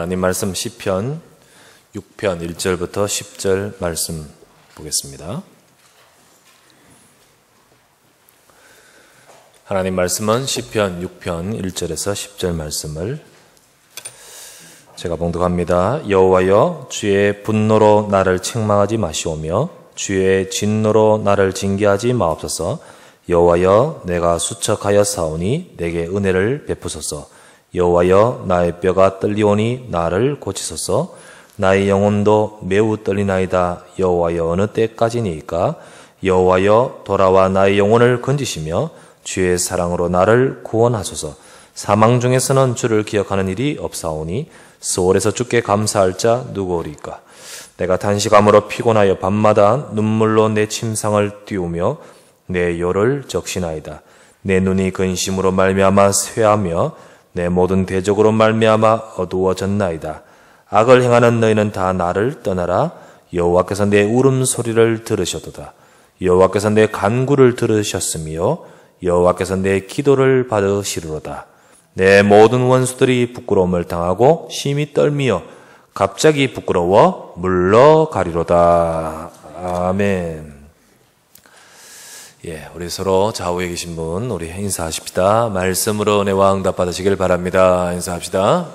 하나님 말씀 시편 6편 1절부터 10절 말씀 보겠습니다. 하나님 말씀은 시편 6편 1절에서 10절 말씀을 제가 봉독합니다. 여호와여, 주의 분노로 나를 책망하지 마시오며 주의 진노로 나를 징계하지 마옵소서. 여호와여, 내가 수척하여 사오니 내게 은혜를 베푸소서. 여호와여, 나의 뼈가 떨리오니 나를 고치소서. 나의 영혼도 매우 떨리나이다. 여호와여, 어느 때까지니까? 여호와여, 돌아와 나의 영혼을 건지시며 주의 사랑으로 나를 구원하소서. 사망 중에서는 주를 기억하는 일이 없사오니 수월에서 주께 감사할 자 누구오리까? 내가 단식함으로 피곤하여 밤마다 눈물로 내 침상을 띄우며 내 요를 적시나이다. 내 눈이 근심으로 말미암아 쇠하며 내 모든 대적으로 말미암아 어두워졌나이다. 악을 행하는 너희는 다 나를 떠나라. 여호와께서 내 울음소리를 들으셨도다. 여호와께서 내 간구를 들으셨으며 여호와께서 내 기도를 받으시리로다. 내 모든 원수들이 부끄러움을 당하고 심히 떨미어 갑자기 부끄러워 물러가리로다. 아멘. 우리 서로 좌우에 계신 분, 우리 인사하십시다. 말씀으로 은혜와 응답 받으시길 바랍니다. 인사합시다.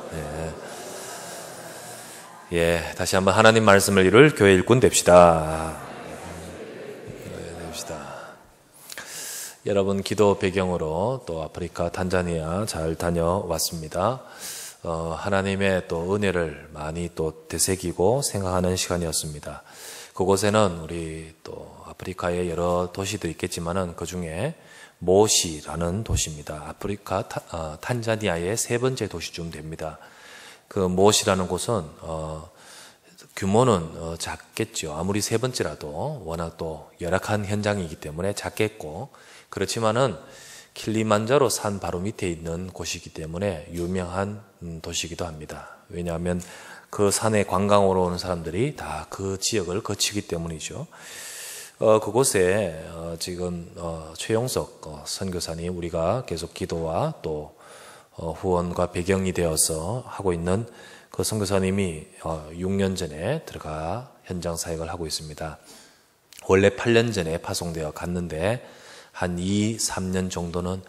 다시 한번 하나님 말씀을 이룰 교회 일꾼 됩시다. 여러분, 기도 배경으로 또 아프리카 탄자니아 잘 다녀왔습니다. 하나님의 또 은혜를 많이 또 되새기고 생각하는 시간이었습니다. 그곳에는 우리 또 아프리카의 여러 도시도 있겠지만은 그 중에 모시라는 도시입니다. 아프리카 탄자니아의 세 번째 도시쯤 됩니다. 그 모시라는 곳은 규모는 작겠죠. 아무리 세 번째라도 워낙 또 열악한 현장이기 때문에 작겠고, 그렇지만은 킬리만자로 산 바로 밑에 있는 곳이기 때문에 유명한 도시이기도 합니다. 왜냐하면 그 산에 관광으로 오는 사람들이 다 그 지역을 거치기 때문이죠. 그곳에 지금 최용석 선교사님, 우리가 계속 기도와 또 후원과 배경이 되어서 하고 있는 그 선교사님이 6년 전에 들어가 현장 사역을 하고 있습니다. 원래 8년 전에 파송되어 갔는데 한 2, 3년 정도는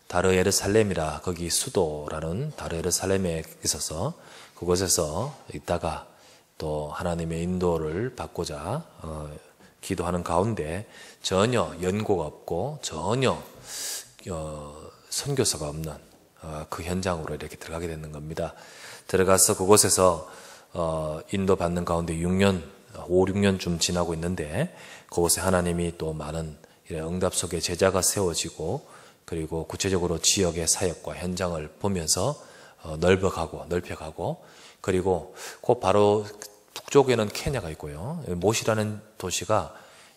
다르에르살렘이라, 거기 수도라는 다르에르살렘에 있어서 그곳에서 있다가 또 하나님의 인도를 받고자 기도하는 가운데 전혀 연고가 없고 전혀 선교사가 없는 그 현장으로 이렇게 들어가게 되는 겁니다. 들어가서 그곳에서 인도받는 가운데 5, 6년쯤 지나고 있는데 그곳에 하나님이 또 많은 응답 속에 제자가 세워지고, 그리고 구체적으로 지역의 사역과 현장을 보면서 넓혀가고, 그리고 그 바로 북쪽에는 케냐가 있고요. 모시라는 도시가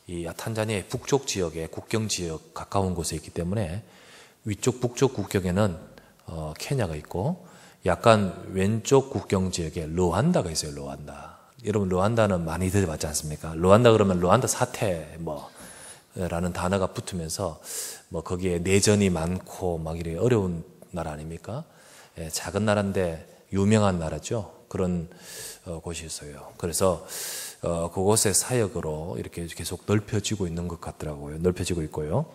이 탄자니아의 북쪽 지역에 국경 지역 가까운 곳에 있기 때문에 위쪽 북쪽 국경에는 케냐가 있고, 약간 왼쪽 국경 지역에 루안다가 있어요. 루안다. 여러분, 루안다는 많이 들어봤지 않습니까? 루안다 그러면 루안다 사태 라는 단어가 붙으면서 거기에 내전이 많고 막 이래 어려운 나라 아닙니까? 작은 나라인데 유명한 나라죠. 그런 곳이 있어요. 그래서 그곳의 사역으로 이렇게 계속 넓혀지고 있는 것 같더라고요. 넓혀지고 있고요.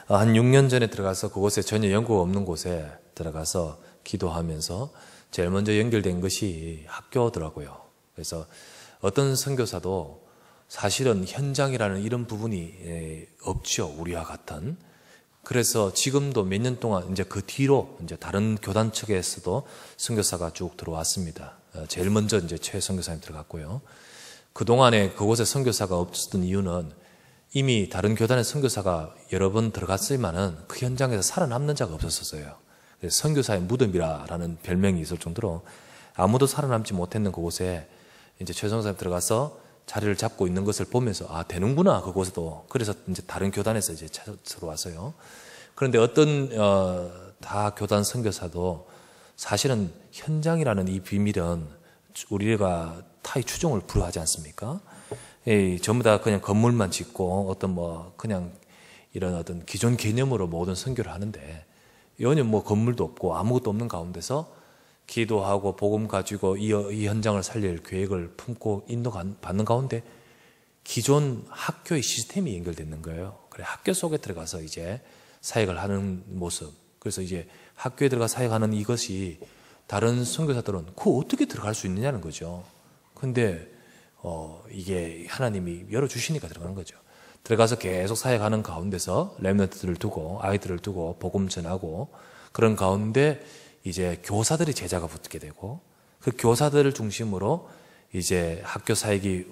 한 6년 전에 들어가서 그곳에 전혀 연고가 없는 곳에 들어가서 기도하면서 제일 먼저 연결된 것이 학교더라고요. 그래서 어떤 선교사도 사실은 현장이라는 이런 부분이 없죠. 우리와 같은. 그래서 지금도 몇 년 동안 이제 그 뒤로 이제 다른 교단 측에서도 선교사가 쭉 들어왔습니다. 제일 먼저 이제 최 선교사님 들어갔고요. 그동안에 그곳에 선교사가 없었던 이유는 이미 다른 교단의 선교사가 여러 번 들어갔지만은 그 현장에서 살아남는 자가 없었어요. 그래서 선교사의 무덤이라는 별명이 있을 정도로 아무도 살아남지 못했는 그곳에 이제 최 선교사님 들어가서 자리를 잡고 있는 것을 보면서 되는구나, 그곳에도. 그래서 이제 다른 교단에서 이제 들어왔어요. 그런데 어떤 다 교단 선교사도 사실은 현장이라는 이 비밀은 우리가 타의 추종을 불허하지 않습니까? 전부 다 그냥 건물만 짓고 어떤 그냥 이런 어떤 기존 개념으로 모든 선교를 하는데, 전혀 건물도 없고 아무것도 없는 가운데서 기도하고 복음 가지고 이 현장을 살릴 계획을 품고 인도받는 가운데 기존 학교의 시스템이 연결되는 거예요. 그래 학교 속에 들어가서 이제 사역을 하는 모습. 그래서 이제 학교에 들어가 사역하는 이것이 다른 선교사들은 그 어떻게 들어갈 수 있느냐는 거죠. 근데 이게 하나님이 열어주시니까 들어가는 거죠. 들어가서 계속 사역하는 가운데서 렘넌트들을 두고 아이들을 두고 복음 전하고 그런 가운데 이제 교사들이 제자가 붙게 되고 그 교사들을 중심으로 이제 학교 사역이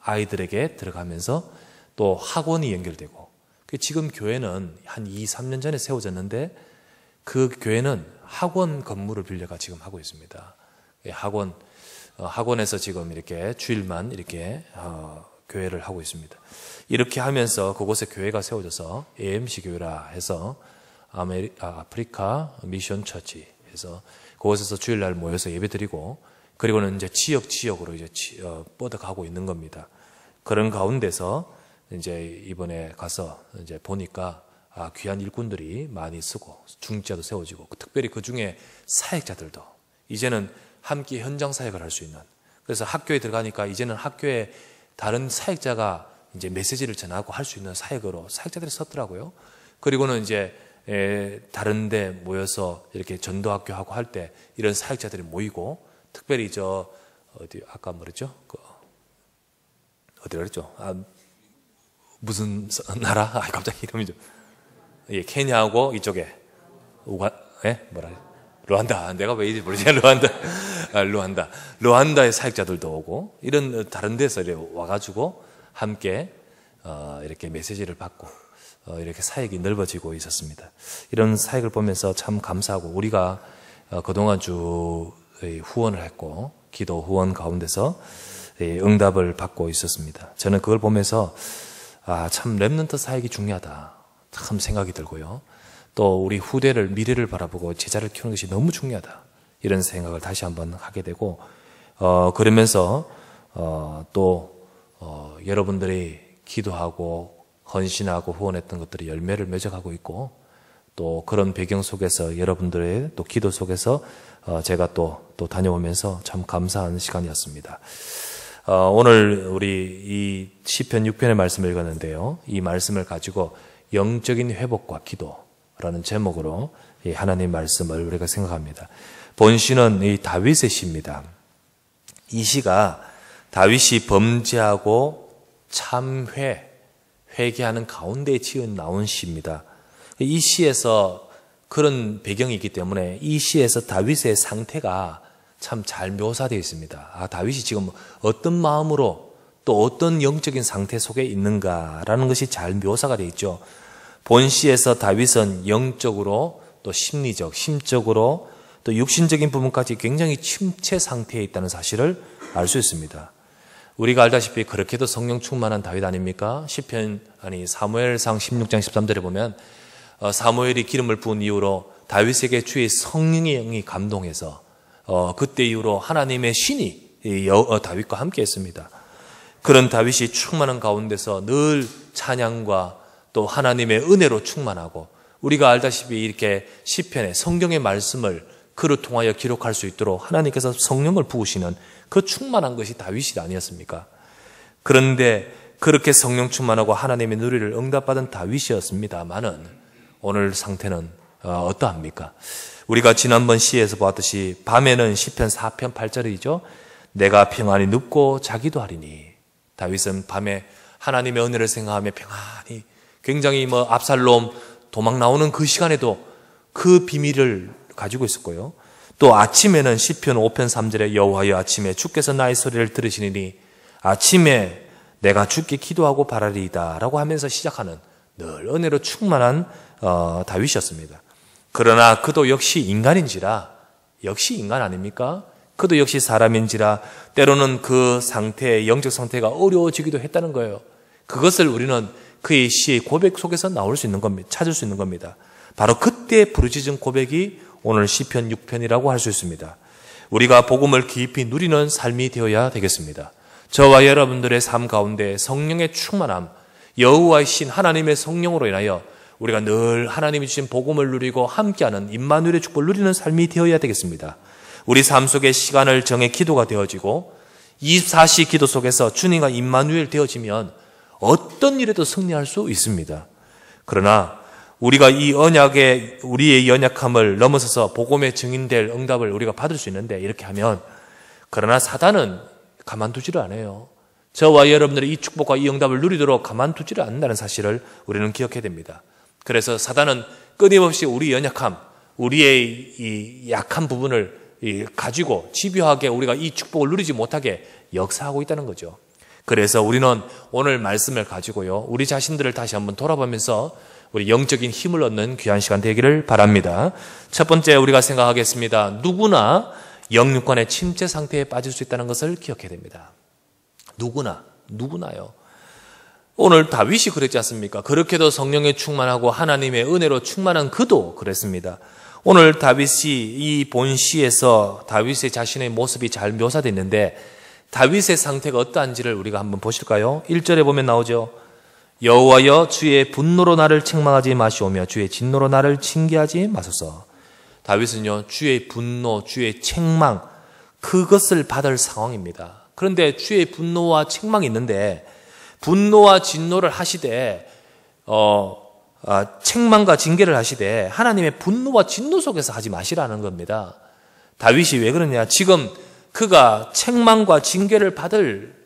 아이들에게 들어가면서 또 학원이 연결되고 지금 교회는 한 2, 3년 전에 세워졌는데 그 교회는 학원 건물을 빌려가 지금 하고 있습니다. 학원에서 지금 이렇게 주일만 이렇게 교회를 하고 있습니다. 이렇게 하면서 그곳에 교회가 세워져서 AMC 교회라 해서 아프리카 미션 처치 해서 그곳에서 주일날 모여서 예배드리고 그리고는 이제 지역으로 이제 뻗어가고 있는 겁니다. 그런 가운데서 이제 이번에 가서 이제 보니까 귀한 일꾼들이 많이 쓰고 중직자도 세워지고 특별히 그 중에 사역자들도 이제는 함께 현장 사역을 할 수 있는 그래서 학교에 들어가니까 이제는 학교에 다른 사역자가 이제 메시지를 전하고 할 수 있는 사역으로 사역자들이 썼더라고요. 그리고는 이제 다른 데 모여서 이렇게 전도학교 하고 할 때 이런 사역자들이 모이고 특별히 어디 아까 뭐랬죠? 어디라 그랬죠? 무슨 나라? 갑자기 이름이 좀 예, 케냐하고 이쪽에 루안다. 내가 왜 이리 모르지? 루안다의 사역자들도 오고 이런 다른 데서 이렇게 와가지고 함께 이렇게 메시지를 받고 이렇게 사역이 넓어지고 있었습니다. 이런 사역을 보면서 참 감사하고 우리가 그동안 쭉 후원을 했고 기도 후원 가운데서 응답을 받고 있었습니다. 저는 그걸 보면서 참 렘넌트 사역이 중요하다 참 생각이 들고요. 또 우리 후대를 미래를 바라보고 제자를 키우는 것이 너무 중요하다 이런 생각을 다시 한번 하게 되고 그러면서 또 여러분들이 기도하고 헌신하고 후원했던 것들이 열매를 맺어가고 있고 또 그런 배경 속에서 여러분들의 또 기도 속에서 제가 또 다녀오면서 참 감사한 시간이었습니다. 오늘 우리 이 시편 6편의 말씀을 읽었는데요. 이 말씀을 가지고 영적인 회복과 기도라는 제목으로 이 하나님 말씀을 우리가 생각합니다. 본시는 이 다윗의 시입니다. 이 시가 다윗이 범죄하고 회개하는 가운데 나온 시입니다. 이 시에서 그런 배경이 있기 때문에 이 시에서 다윗의 상태가 참 잘 묘사되어 있습니다. 다윗이 지금 어떤 마음으로 또 어떤 영적인 상태 속에 있는가라는 것이 잘 묘사가 되어 있죠. 본시에서 다윗은 영적으로 또 심리적, 심적으로 또 육신적인 부분까지 굉장히 침체 상태에 있다는 사실을 알 수 있습니다. 우리가 알다시피 그렇게도 성령 충만한 다윗 아닙니까? 사무엘상 16장 13절에 보면 사무엘이 기름을 부은 이후로 다윗에게 주의 성령의 영이 감동해서 그때 이후로 하나님의 신이 다윗과 함께 했습니다. 그런 다윗이 충만한 가운데서 늘 찬양과 또 하나님의 은혜로 충만하고 우리가 알다시피 이렇게 시편에 성경의 말씀을 그를 통하여 기록할 수 있도록 하나님께서 성령을 부으시는 그 충만한 것이 다윗이 아니었습니까? 그런데 그렇게 성령 충만하고 하나님의 누리를 응답받은 다윗이었습니다만은 오늘 상태는 어떠합니까? 우리가 지난번 시에서 보았듯이 밤에는 시편 4편 8절이죠. 내가 평안히 눕고 자기도 하리니 다윗은 밤에 하나님의 은혜를 생각하며 평안히 굉장히 압살롬 도망 나오는 그 시간에도 그 비밀을 가지고 있었고요. 또 아침에는 시편 5편 3절에 여호와여 아침에 주께서 나의 소리를 들으시니 아침에 내가 주께 기도하고 바라리이다 라고 하면서 시작하는 늘 은혜로 충만한 다윗이었습니다. 그러나 그도 역시 인간인지라 역시 인간 아닙니까? 그도 역시 사람인지라 때로는 그 상태, 영적 상태가 어려워지기도 했다는 거예요. 그것을 우리는 그의 시의 고백 속에서 나올 수 있는 겁니다. 찾을 수 있는 겁니다. 바로 그때 부르짖은 고백이 오늘 시편 6편이라고 할 수 있습니다. 우리가 복음을 깊이 누리는 삶이 되어야 되겠습니다. 저와 여러분들의 삶 가운데 성령의 충만함, 여호와의 신 하나님의 성령으로 인하여 우리가 늘 하나님이 주신 복음을 누리고 함께하는 임마누엘의 축복을 누리는 삶이 되어야 되겠습니다. 우리 삶 속에 시간을 정해 기도가 되어지고 24시 기도 속에서 주님과 임마누엘 되어지면 어떤 일에도 승리할 수 있습니다. 그러나 우리가 이 언약에 우리의 연약함을 넘어서서 복음의 증인될 응답을 우리가 받을 수 있는데 이렇게 하면 그러나 사단은 가만두지를 않아요. 저와 여러분들이 이 축복과 이 응답을 누리도록 가만두지를 않는다는 사실을 우리는 기억해야 됩니다. 그래서 사단은 끊임없이 우리 연약함, 우리의 이 약한 부분을 가지고 집요하게 우리가 이 축복을 누리지 못하게 역사하고 있다는 거죠. 그래서 우리는 오늘 말씀을 가지고요, 우리 자신들을 다시 한번 돌아보면서 우리 영적인 힘을 얻는 귀한 시간 되기를 바랍니다. 첫 번째 우리가 생각하겠습니다. 누구나 영육간의 침체 상태에 빠질 수 있다는 것을 기억해야 됩니다. 누구나요. 오늘 다윗이 그랬지 않습니까? 그렇게도 성령에 충만하고 하나님의 은혜로 충만한 그도 그랬습니다. 오늘 다윗이 이 본시에서 다윗의 자신의 모습이 잘 묘사되어 있는데 다윗의 상태가 어떠한지를 우리가 한번 보실까요? 1절에 보면 나오죠. 여호와여 주의 분노로 나를 책망하지 마시오며 주의 진노로 나를 징계하지 마소서. 다윗은요, 주의 분노, 주의 책망, 그것을 받을 상황입니다. 그런데 주의 분노와 책망이 있는데 분노와 진노를 하시되 책망과 징계를 하시되 하나님의 분노와 진노 속에서 하지 마시라는 겁니다. 다윗이 왜 그러냐? 지금 그가 책망과 징계를 받을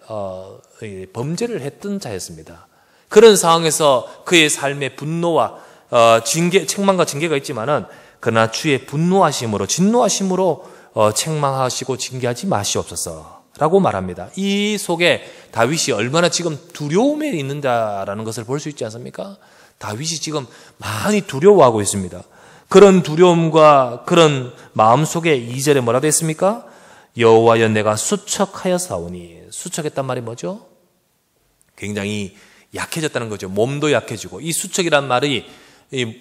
범죄를 했던 자였습니다. 그런 상황에서 그의 삶의 분노와 책망과 징계가 있지만은 그러나 주의 분노하심으로 진노하심으로 책망하시고 징계하지 마시옵소서라고 말합니다. 이 속에 다윗이 얼마나 지금 두려움에 있는다라는 것을 볼 수 있지 않습니까? 다윗이 지금 많이 두려워하고 있습니다. 그런 두려움과 그런 마음 속에 2절에 뭐라 되어 있습니까? 여호와여 내가 수척하여 사오니. 수척했단 말이 뭐죠? 굉장히 약해졌다는 거죠. 몸도 약해지고, 이 수척이란 말이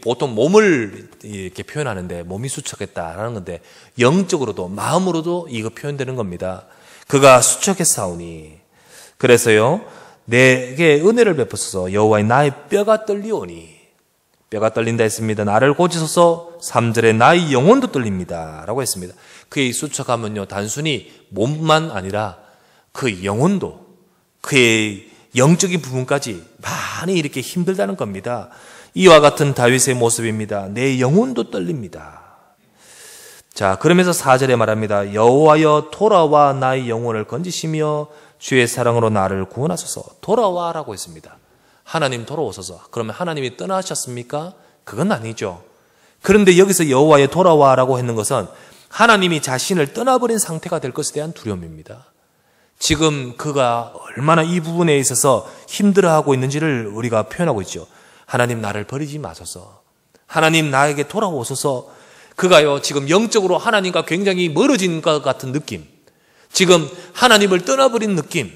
보통 몸을 이렇게 표현하는데 몸이 수척했다라는 건데 영적으로도 마음으로도 이거 표현되는 겁니다. 그가 수척했사오니. 그래서요, 내게 은혜를 베푸소서. 여호와의 나의 뼈가 떨리오니. 뼈가 떨린다 했습니다. 나를 고치소서. 3절에 나의 영혼도 떨립니다 라고 했습니다. 그의 수척함은요, 단순히 몸만 아니라 그 영혼도, 그의 영적인 부분까지 많이 이렇게 힘들다는 겁니다. 이와 같은 다윗의 모습입니다. 내 영혼도 떨립니다. 자, 그러면서 4절에 말합니다. 여호와여 돌아와 나의 영혼을 건지시며 주의 사랑으로 나를 구원하소서. 돌아와라고 했습니다. 하나님 돌아오소서. 그러면 하나님이 떠나셨습니까? 그건 아니죠. 그런데 여기서 여호와여 돌아와라고 했는 것은 하나님이 자신을 떠나버린 상태가 될 것에 대한 두려움입니다. 지금 그가 얼마나 이 부분에 있어서 힘들어하고 있는지를 우리가 표현하고 있죠. 하나님 나를 버리지 마소서. 하나님 나에게 돌아오소서. 그가요, 지금 영적으로 하나님과 굉장히 멀어진 것 같은 느낌, 지금 하나님을 떠나버린 느낌,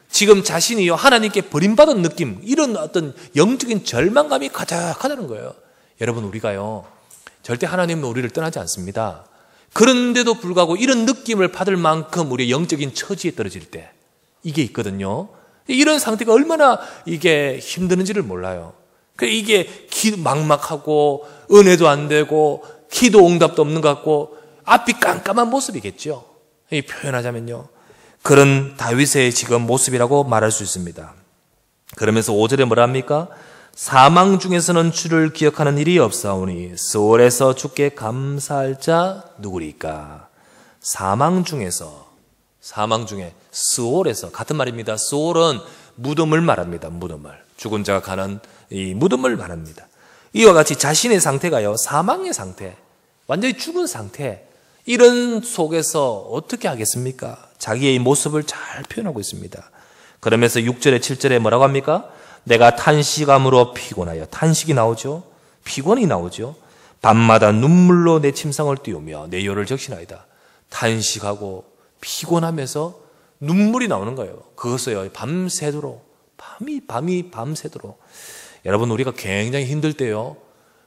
지금 자신이요 하나님께 버림받은 느낌, 이런 어떤 영적인 절망감이 가득하다는 거예요. 여러분, 우리가요 절대 하나님은 우리를 떠나지 않습니다. 그런데도 불구하고 이런 느낌을 받을 만큼 우리의 영적인 처지에 떨어질 때 이게 있거든요. 이런 상태가 얼마나 이게 힘드는지를 몰라요. 이게 막막하고 은혜도 안 되고 기도 응답도 없는 것 같고 앞이 깜깜한 모습이겠죠. 표현하자면요, 그런 다윗의 지금 모습이라고 말할 수 있습니다. 그러면서 5절에 뭐라 합니까? 사망 중에서는 주를 기억하는 일이 없사오니 스올에서 주께 감사할 자 누구리까? 사망 중에 스올에서, 같은 말입니다. 스올은 무덤을 말합니다. 무덤을, 죽은 자가 가는 이 무덤을 말합니다. 이와 같이 자신의 상태가요, 사망의 상태, 완전히 죽은 상태, 이런 속에서 어떻게 하겠습니까? 자기의 모습을 잘 표현하고 있습니다. 그러면서 6절에 7절에 뭐라고 합니까? 내가 탄식함으로 피곤하여, 탄식이 나오죠. 피곤이 나오죠. 밤마다 눈물로 내 침상을 띄우며 내 혀를 적시나이다. 탄식하고 피곤하면서 눈물이 나오는 거예요. 그것을요, 밤새도록, 밤이 밤새도록. 여러분, 우리가 굉장히 힘들 때요,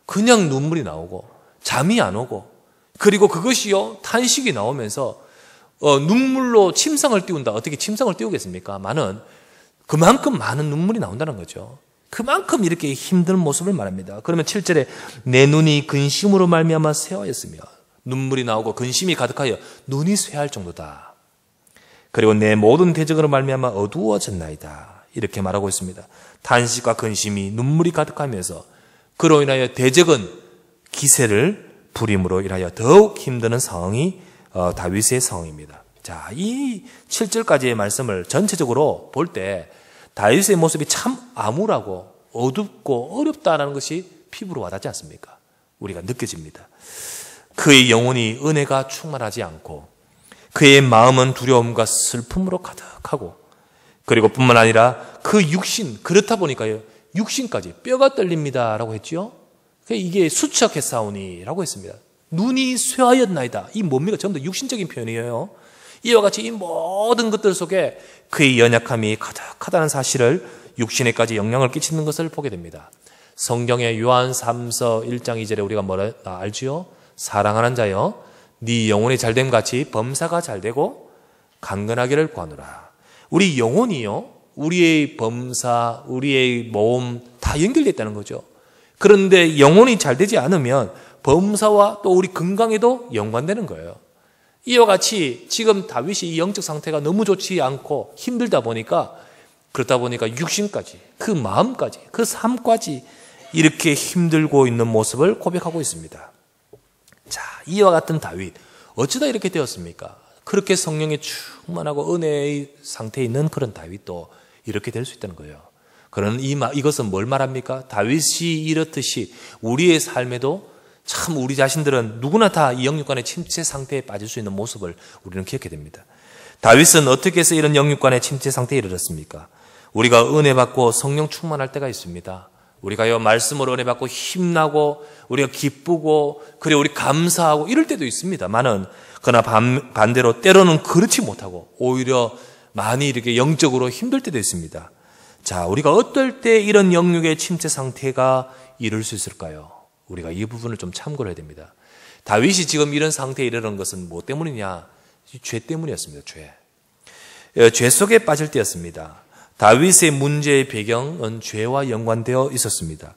그냥 눈물이 나오고 잠이 안 오고, 그리고 그것이요 탄식이 나오면서 눈물로 침상을 띄운다. 어떻게 침상을 띄우겠습니까? 그만큼 많은 눈물이 나온다는 거죠. 그만큼 이렇게 힘든 모습을 말합니다. 그러면 7절에 내 눈이 근심으로 말미암아 새하였으며, 눈물이 나오고 근심이 가득하여 눈이 쇠할 정도다. 그리고 내 모든 대적으로 말미암아 어두워졌나이다. 이렇게 말하고 있습니다. 탄식과 근심이 눈물이 가득하면서 그로 인하여 대적은 기세를 부림으로 인하여 더욱 힘드는 상황이 다윗의 상황입니다. 자, 이 7절까지의 말씀을 전체적으로 볼 때 다윗의 모습이 참 암울하고 어둡고 어렵다는 것이 피부로 와닿지 않습니까? 우리가 느껴집니다. 그의 영혼이 은혜가 충만하지 않고 그의 마음은 두려움과 슬픔으로 가득하고 그리고 뿐만 아니라 그 육신, 그렇다 보니까요, 육신까지 뼈가 떨립니다라고 했죠. 이게 수척했사오니라고 했습니다. 눈이 쇠하였나이다. 이 뭡니까? 전부 다 육신적인 표현이에요. 이와 같이 이 모든 것들 속에 그의 연약함이 가득하다는 사실을 육신에까지 영향을 끼치는 것을 보게 됩니다. 성경의 요한 3서 1장 2절에 우리가 뭐라 알지요? 사랑하는 자여, 네 영혼이 잘됨 같이 범사가 잘되고 강건하기를 구하노라. 우리 영혼이요, 우리의 범사, 우리의 몸 다 연결되어 있다는 거죠. 그런데 영혼이 잘 되지 않으면 범사와 또 우리 건강에도 연관되는 거예요. 이와 같이 지금 다윗이 이 영적 상태가 너무 좋지 않고 힘들다 보니까 그렇다 보니까 육신까지, 그 마음까지, 그 삶까지 이렇게 힘들고 있는 모습을 고백하고 있습니다. 자, 이와 같은 다윗, 어쩌다 이렇게 되었습니까? 그렇게 성령에 충만하고 은혜의 상태에 있는 그런 다윗도 이렇게 될 수 있다는 거예요. 그런 이것은 뭘 말합니까? 다윗이 이렇듯이 우리의 삶에도 참 우리 자신들은 누구나 다 이 영육간의 침체 상태에 빠질 수 있는 모습을 우리는 기억해야 됩니다. 다윗은 어떻게 해서 이런 영육간의 침체 상태에 이르렀습니까? 우리가 은혜 받고 성령 충만할 때가 있습니다. 우리가요, 말씀으로 은혜 받고 힘나고 우리가 기쁘고 그리고 우리 감사하고 이럴 때도 있습니다만은 그러나 반대로 때로는 그렇지 못하고 오히려 많이 이렇게 영적으로 힘들 때도 있습니다. 자, 우리가 어떨 때 이런 영육의 침체 상태가 이룰 수 있을까요? 우리가 이 부분을 좀 참고를 해야 됩니다. 다윗이 지금 이런 상태에 이르는 것은 뭐 때문이냐? 죄 때문이었습니다. 죄 속에 빠질 때였습니다. 다윗의 문제의 배경은 죄와 연관되어 있었습니다.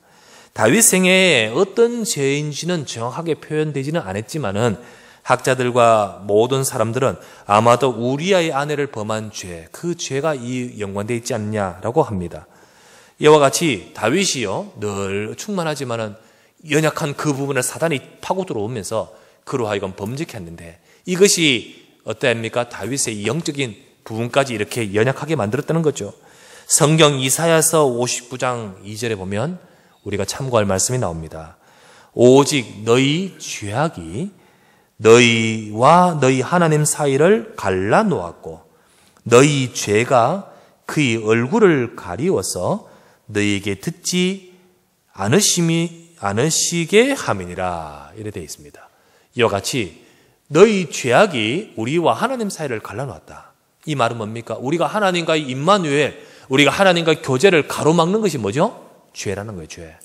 다윗 생애에 어떤 죄인지는 정확하게 표현되지는 않았지만은 학자들과 모든 사람들은 아마도 우리아의 아내를 범한 죄, 그 죄가 이 연관되어 있지 않냐라고 합니다. 이와 같이 다윗이요, 늘 충만하지만은 연약한 그 부분을 사단이 파고 들어오면서 그로 하여금 범죄케 했는데 이것이 어떠합니까? 다윗의 영적인 부분까지 이렇게 연약하게 만들었다는 거죠. 성경 이사야서 59장 2절에 보면 우리가 참고할 말씀이 나옵니다. 오직 너희 죄악이 너희와 너희 하나님 사이를 갈라놓았고 너희 죄가 그의 얼굴을 가리워서 너희에게 듣지 않으시게 함이니라. 이래 되어 있습니다. 이와 같이 너희 죄악이 우리와 하나님 사이를 갈라놓았다. 이 말은 뭡니까? 우리가 하나님과의 임마누엘, 우리가 하나님과의 교제를 가로막는 것이 뭐죠? 죄라는 거예요. 죄.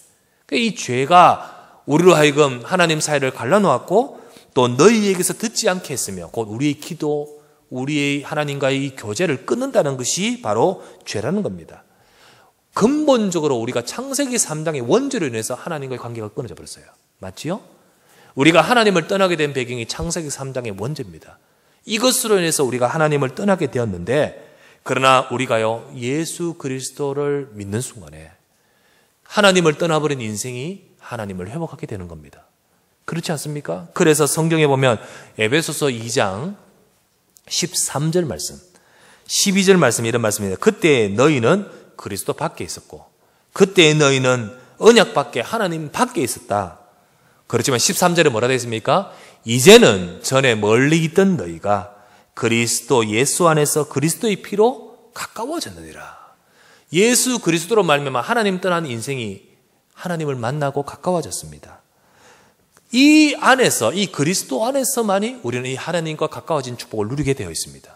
이 죄가 우리로 하여금 하나님 사이를 갈라놓았고 또 너희에게서 듣지 않게 했으며 곧 우리의 기도, 우리의 하나님과의 교제를 끊는다는 것이 바로 죄라는 겁니다. 근본적으로 우리가 창세기 3장의 원죄로 인해서 하나님과의 관계가 끊어져 버렸어요. 맞지요? 우리가 하나님을 떠나게 된 배경이 창세기 3장의 원죄입니다. 이것으로 인해서 우리가 하나님을 떠나게 되었는데 그러나 우리가요, 예수 그리스도를 믿는 순간에 하나님을 떠나버린 인생이 하나님을 회복하게 되는 겁니다. 그렇지 않습니까? 그래서 성경에 보면 에베소서 2장 13절 말씀, 12절 말씀 이런 말씀입니다. 그때 너희는 그리스도 밖에 있었고 그때 너희는 언약 밖에 하나님 밖에 있었다. 그렇지만 13절에 뭐라 되어 있습니까? 이제는 전에 멀리 있던 너희가 그리스도 예수 안에서 그리스도의 피로 가까워졌느니라. 예수 그리스도로 말미암아 하나님 떠난 인생이 하나님을 만나고 가까워졌습니다. 이 안에서, 이 그리스도 안에서만이 우리는 이 하나님과 가까워진 축복을 누리게 되어 있습니다.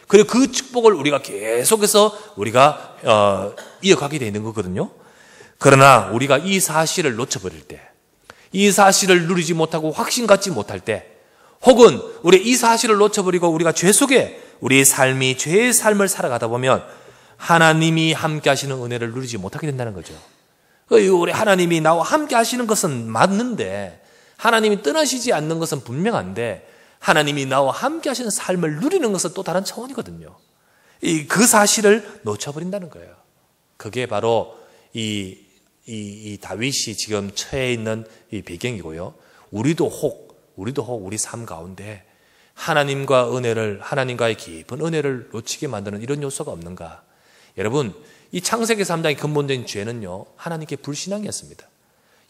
그리고 그 축복을 우리가 계속해서 우리가 이어가게 되어 있는 거거든요. 그러나 우리가 이 사실을 놓쳐버릴 때, 이 사실을 누리지 못하고 확신 갖지 못할 때, 혹은 우리 이 사실을 놓쳐버리고 우리가 죄 속에 우리의 삶이 죄의 삶을 살아가다 보면 하나님이 함께 하시는 은혜를 누리지 못하게 된다는 거죠. 우리 하나님이 나와 함께 하시는 것은 맞는데 하나님이 떠나시지 않는 것은 분명한데 하나님이 나와 함께 하시는 삶을 누리는 것은 또 다른 차원이거든요. 그 사실을 놓쳐버린다는 거예요. 그게 바로 이 다윗이 지금 처해 있는 이 배경이고요. 우리도 혹 우리 삶 가운데 하나님과의 깊은 은혜를 놓치게 만드는 이런 요소가 없는가? 여러분, 이 창세기 3장의 근본적인 죄는요, 하나님께 불신앙이었습니다.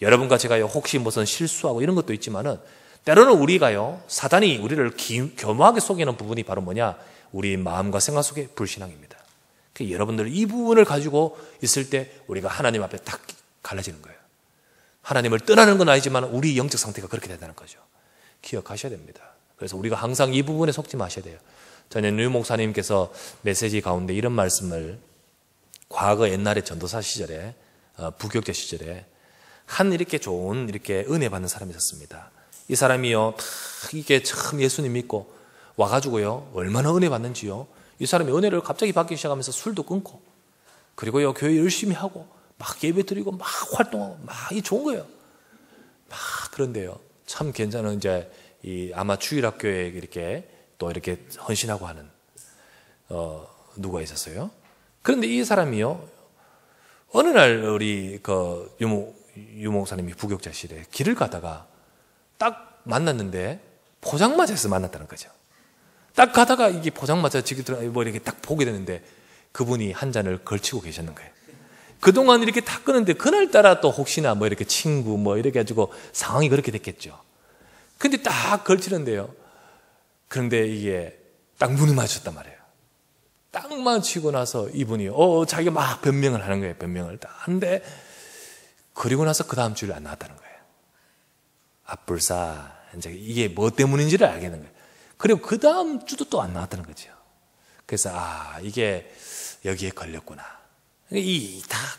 여러분과 제가요, 혹시 무슨 실수하고 이런 것도 있지만은, 때로는 우리가요, 사단이 우리를 교묘하게 속이는 부분이 바로 뭐냐? 우리 마음과 생각 속의 불신앙입니다. 여러분들 이 부분을 가지고 있을 때 우리가 하나님 앞에 딱 갈라지는 거예요. 하나님을 떠나는 건 아니지만 우리 영적 상태가 그렇게 된다는 거죠. 기억하셔야 됩니다. 그래서 우리가 항상 이 부분에 속지 마셔야 돼요. 저는 류 목사님께서 메시지 가운데 이런 말씀을 과거 옛날에 전도사 시절에 부교육자 시절에 이렇게 좋은 이렇게 은혜 받는 사람이 있었습니다. 이 사람이요, 이게 참 예수님 믿고 와가지고요, 얼마나 은혜 받는지요. 이 사람이 은혜를 갑자기 받기 시작하면서 술도 끊고, 그리고요, 교회 열심히 하고, 막 예배 드리고, 막 활동하고, 막 이 좋은 거예요. 막 그런데요, 참 괜찮은 이제 아마 주일학교에 이렇게 또 이렇게 헌신하고 하는 누가 있었어요. 그런데 이 사람이요, 어느 날 우리 유 목사님이 부교육자실에 길을 가다가 딱 만났는데 포장마차에서 만났다는 거죠. 딱 가다가 이게 포장마차 뭐 이렇게 딱 보게 되는데 그분이 한 잔을 걸치고 계셨는 거예요. 그동안 이렇게 다 끄는데 그날따라 또 혹시나 뭐 이렇게 친구 뭐 이렇게 가지고 상황이 그렇게 됐겠죠. 근데 딱 걸치는데요. 그런데 이게 딱 눈이 마주쳤단 말이에요. 딱 마주치고 나서 이분이 자기가 막 변명을 하는 거예요. 변명을 딱 하는데 그리고 나서 그 다음 주일 안 나왔다는 거예요. 불사 이제 이게 뭐 때문인지를 알겠는 거예요. 그리고 그 다음 주도 또 안 나왔다는 거죠. 그래서 이게 여기에 걸렸구나.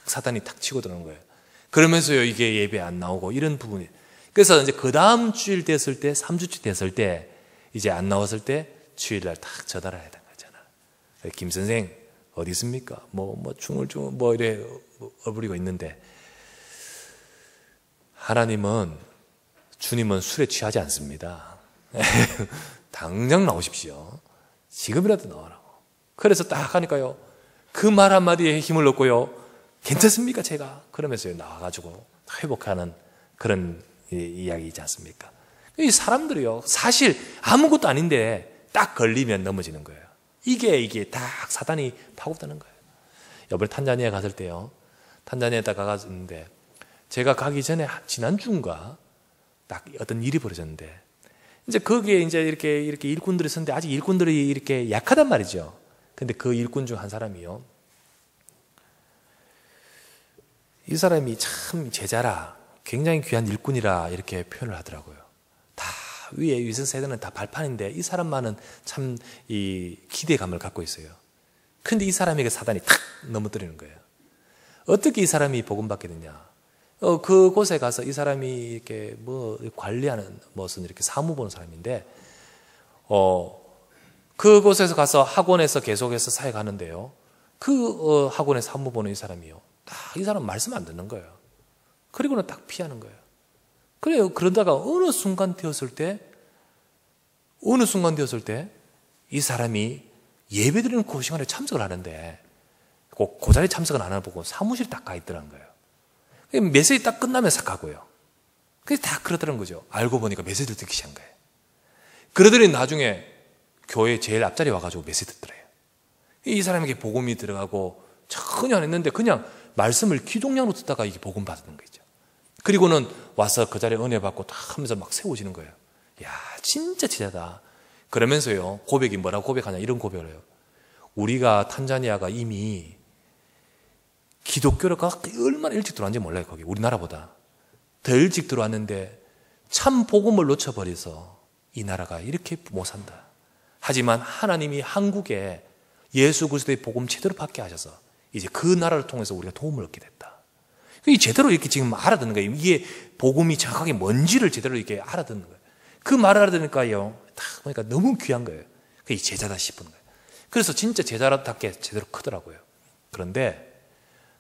사단이 탁 치고 들어오는 거예요. 그러면서요, 이게 예배 안 나오고 이런 부분이. 그래서 이제 그 다음 주일 됐을 때, 3주째 됐을 때, 이제 안 나왔을 때 주일날 딱 전화를 해야 되는 거잖아. 김 선생 어디 있습니까? 중을 이래 어부리고 있는데, 주님은 술에 취하지 않습니다. 당장 나오십시오. 지금이라도 나오라고. 그래서 딱 하니까요, 그 말 한마디에 힘을 얻고요, 괜찮습니까 제가? 그러면서요, 나와가지고 회복하는 그런 이야기이지 않습니까? 이 사람들이요, 사실 아무것도 아닌데 딱 걸리면 넘어지는 거예요. 이게 딱 사단이 파고드는 거예요. 이번에 탄자니아 갔을 때요, 탄자니아에다 가갔는데 제가 가기 전에 지난주인가 딱 어떤 일이 벌어졌는데, 이제 거기에 이제 이렇게 일꾼들이 있었는데 아직 일꾼들이 이렇게 약하단 말이죠. 근데 그 일꾼 중 한 사람이요, 이 사람이 참 제자라, 굉장히 귀한 일꾼이라 이렇게 표현을 하더라고요. 다 위에 위선세대는 다 발판인데 이 사람만은 참 이 기대감을 갖고 있어요. 근데 이 사람에게 사단이 탁 넘어뜨리는 거예요. 어떻게 이 사람이 복음받게 됐냐? 그곳에 가서 이 사람이 이렇게 관리하는 무슨 이렇게 사무 보는 사람인데, 그곳에서 가서 학원에서 계속해서 사역하는데요, 그 학원에 사무 보는 이 사람이요, 이 사람 말씀 안 듣는 거예요. 그리고는 딱 피하는 거예요. 그러다가 어느 순간 되었을 때 이 사람이 예배드리는 그 시간에 참석을 하는데 그 자리에 참석을 안 하고 사무실에 딱 가 있더라는 거예요. 메시지 딱 끝나면 싹 가고요. 그게 다 그러더라는 거죠. 알고 보니까 메시지를 듣기 시작한 거예요. 그러더니 나중에 교회 제일 앞자리에 와가지고 메시지 듣더래요. 이 사람에게 복음이 들어가고 전혀 안 했는데 그냥 말씀을 기독량으로 듣다가 이게 복음 받는 거죠. 그리고는 와서 그 자리에 은혜 받고 딱 하면서 막 세워지는 거예요. 야, 진짜 제자다. 그러면서요, 고백이 뭐라고 고백하냐, 이런 고백을 해요. 우리가 탄자니아가 이미 기독교가 얼마나 일찍 들어왔는지 몰라요. 거기 우리나라보다 더 일찍 들어왔는데 참 복음을 놓쳐버려서 이 나라가 이렇게 못 산다. 하지만 하나님이 한국에 예수 그리스도의 복음 제대로 받게 하셔서 이제 그 나라를 통해서 우리가 도움을 얻게 됐다. 제대로 이렇게 지금 알아듣는 거예요. 이게 복음이 정확하게 뭔지를 제대로 이렇게 알아듣는 거예요. 그 말을 알아들으니까요, 딱 보니까 너무 귀한 거예요. 그게 제자다 싶은 거예요. 그래서 진짜 제자답게 제대로 크더라고요. 그런데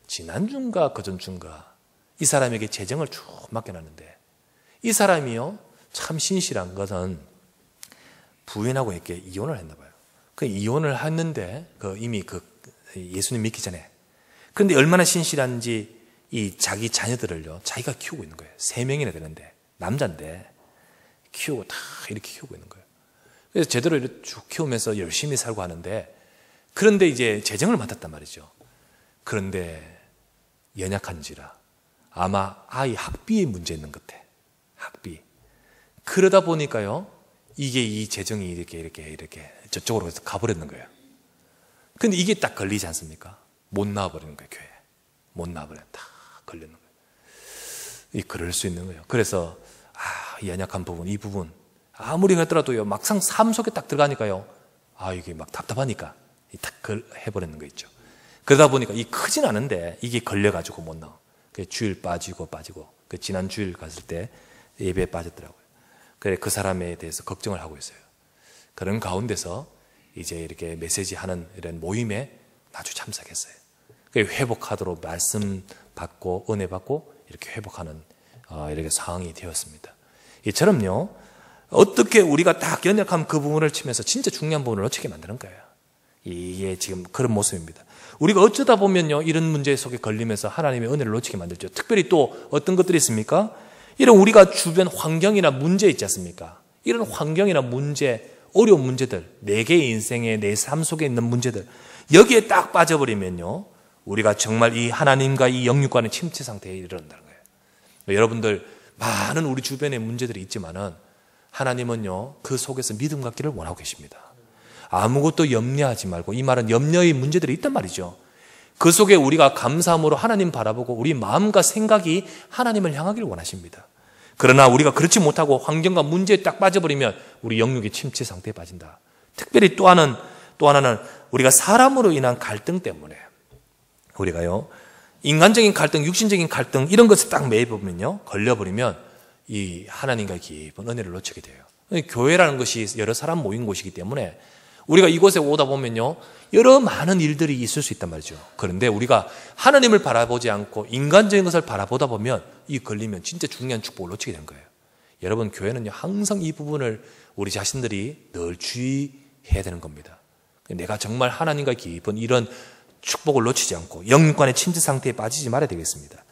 지난주인가 그전주인가 이 사람에게 재정을 쭉 맡겨놨는데 이 사람이요, 참 신실한 것은 부인하고 이렇게 이혼을 했나 봐요. 그 이혼을 했는데, 이미 예수님 믿기 전에. 그런데 얼마나 신실한지 이 자기 자녀들을요, 자기가 키우고 있는 거예요. 3명이나 되는데, 남자인데, 키우고 다 이렇게 키우고 있는 거예요. 그래서 제대로 이렇게 쭉 키우면서 열심히 살고 하는데, 그런데 이제 재정을 맡았단 말이죠. 그런데 연약한지라 아마 아이 학비에 문제 있는 것 같아. 학비. 그러다 보니까요, 이게 이 재정이 이렇게 저쪽으로 해서 가버렸는 거예요. 근데 이게 딱 걸리지 않습니까? 못 나와버리는 거예요, 교회에. 못 나와버려. 다 걸리는 거예요. 그럴 수 있는 거예요. 그래서, 이 연약한 부분, 이 부분, 아무리 그랬더라도요, 막상 삶 속에 딱 들어가니까요, 이게 막 답답하니까, 딱 해버리는 거 있죠. 그러다 보니까 이 크진 않은데, 이게 걸려가지고 못 나와. 주일 빠지고, 지난 주일 갔을 때 예배에 빠졌더라고요. 그래, 그 사람에 대해서 걱정을 하고 있어요. 그런 가운데서 이제 이렇게 메시지 하는 이런 모임에 아주 참석했어요. 회복하도록 말씀 받고, 은혜 받고, 이렇게 회복하는, 이렇게 상황이 되었습니다. 이처럼요, 어떻게 우리가 딱 연약한 그 부분을 치면서 진짜 중요한 부분을 어떻게 만드는 거예요. 이게 지금 그런 모습입니다. 우리가 어쩌다 보면요, 이런 문제 속에 걸리면서 하나님의 은혜를 놓치게 만들죠. 특별히 또 어떤 것들이 있습니까? 이런 우리가 주변 환경이나 문제 있지 않습니까? 이런 환경이나 문제, 어려운 문제들, 내 개의 인생에, 내 삶 속에 있는 문제들, 여기에 딱 빠져버리면요, 우리가 정말 이 하나님과 이 영육간의 침체 상태에 이른다는 거예요. 여러분들, 많은 우리 주변에 문제들이 있지만은 하나님은요, 그 속에서 믿음 갖기를 원하고 계십니다. 아무것도 염려하지 말고, 이 말은 염려의 문제들이 있단 말이죠. 그 속에 우리가 감사함으로 하나님 바라보고 우리 마음과 생각이 하나님을 향하기를 원하십니다. 그러나 우리가 그렇지 못하고 환경과 문제에 딱 빠져버리면 우리 영육의 침체 상태에 빠진다. 특별히 또 하나는 우리가 사람으로 인한 갈등 때문에 우리가요, 인간적인 갈등, 육신적인 갈등 이런 것을 딱 매여보면요, 걸려버리면 이 하나님과의 깊은 은혜를 놓치게 돼요. 교회라는 것이 여러 사람 모인 곳이기 때문에 우리가 이곳에 오다 보면요, 여러 많은 일들이 있을 수 있단 말이죠. 그런데 우리가 하나님을 바라보지 않고 인간적인 것을 바라보다 보면 이 걸리면 진짜 중요한 축복을 놓치게 된 거예요. 여러분, 교회는요, 항상 이 부분을 우리 자신들이 늘 주의해야 되는 겁니다. 내가 정말 하나님과 깊은 이런 축복을 놓치지 않고 영육간의 침체 상태에 빠지지 말아야 되겠습니다.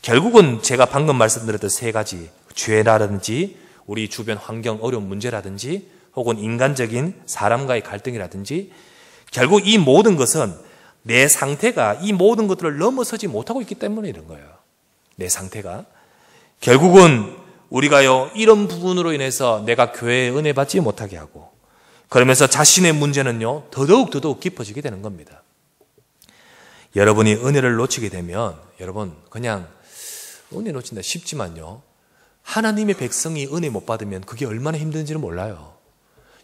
결국은 제가 방금 말씀드렸던 3가지, 죄라든지 우리 주변 환경 어려운 문제라든지 혹은 인간적인 사람과의 갈등이라든지, 결국 이 모든 것은 내 상태가 이 모든 것들을 넘어서지 못하고 있기 때문에 이런 거예요. 내 상태가. 결국은 우리가요, 이런 부분으로 인해서 내가 교회에 은혜 받지 못하게 하고, 그러면서 자신의 문제는요, 더더욱 깊어지게 되는 겁니다. 여러분이 은혜를 놓치게 되면, 여러분, 그냥 은혜 놓친다 쉽지만요, 하나님의 백성이 은혜 못 받으면 그게 얼마나 힘든지는 몰라요.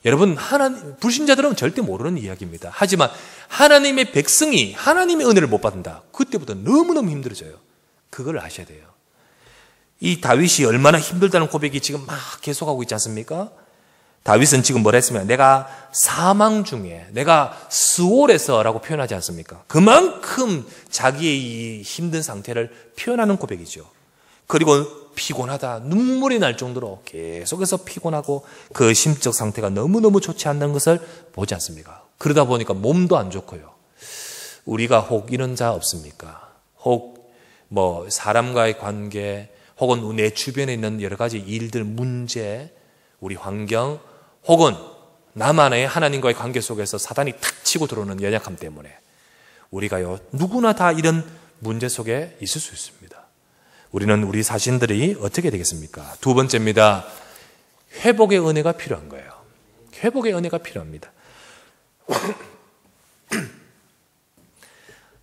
여러분, 불신자들은 절대 모르는 이야기입니다. 하지만 하나님의 백성이 하나님의 은혜를 못 받는다. 그때부터 너무너무 힘들어져요. 그걸 아셔야 돼요. 이 다윗이 얼마나 힘들다는 고백이 지금 막 계속하고 있지 않습니까? 다윗은 지금 뭐라 했습니까? 내가 사망 중에, 내가 스올에서라고 표현하지 않습니까? 그만큼 자기의 이 힘든 상태를 표현하는 고백이죠. 그리고 피곤하다, 눈물이 날 정도로 계속해서 피곤하고 그 심적 상태가 너무너무 좋지 않는 것을 보지 않습니까? 그러다 보니까 몸도 안 좋고요. 우리가 혹 이런 자 없습니까? 혹 사람과의 관계, 혹은 내 주변에 있는 여러 가지 일들, 문제, 우리 환경, 혹은 나만의 하나님과의 관계 속에서 사단이 탁 치고 들어오는 연약함 때문에 우리가요, 누구나 다 이런 문제 속에 있을 수 있습니다. 우리는 우리 자신들이 어떻게 되겠습니까? 2번째입니다. 회복의 은혜가 필요한 거예요. 회복의 은혜가 필요합니다.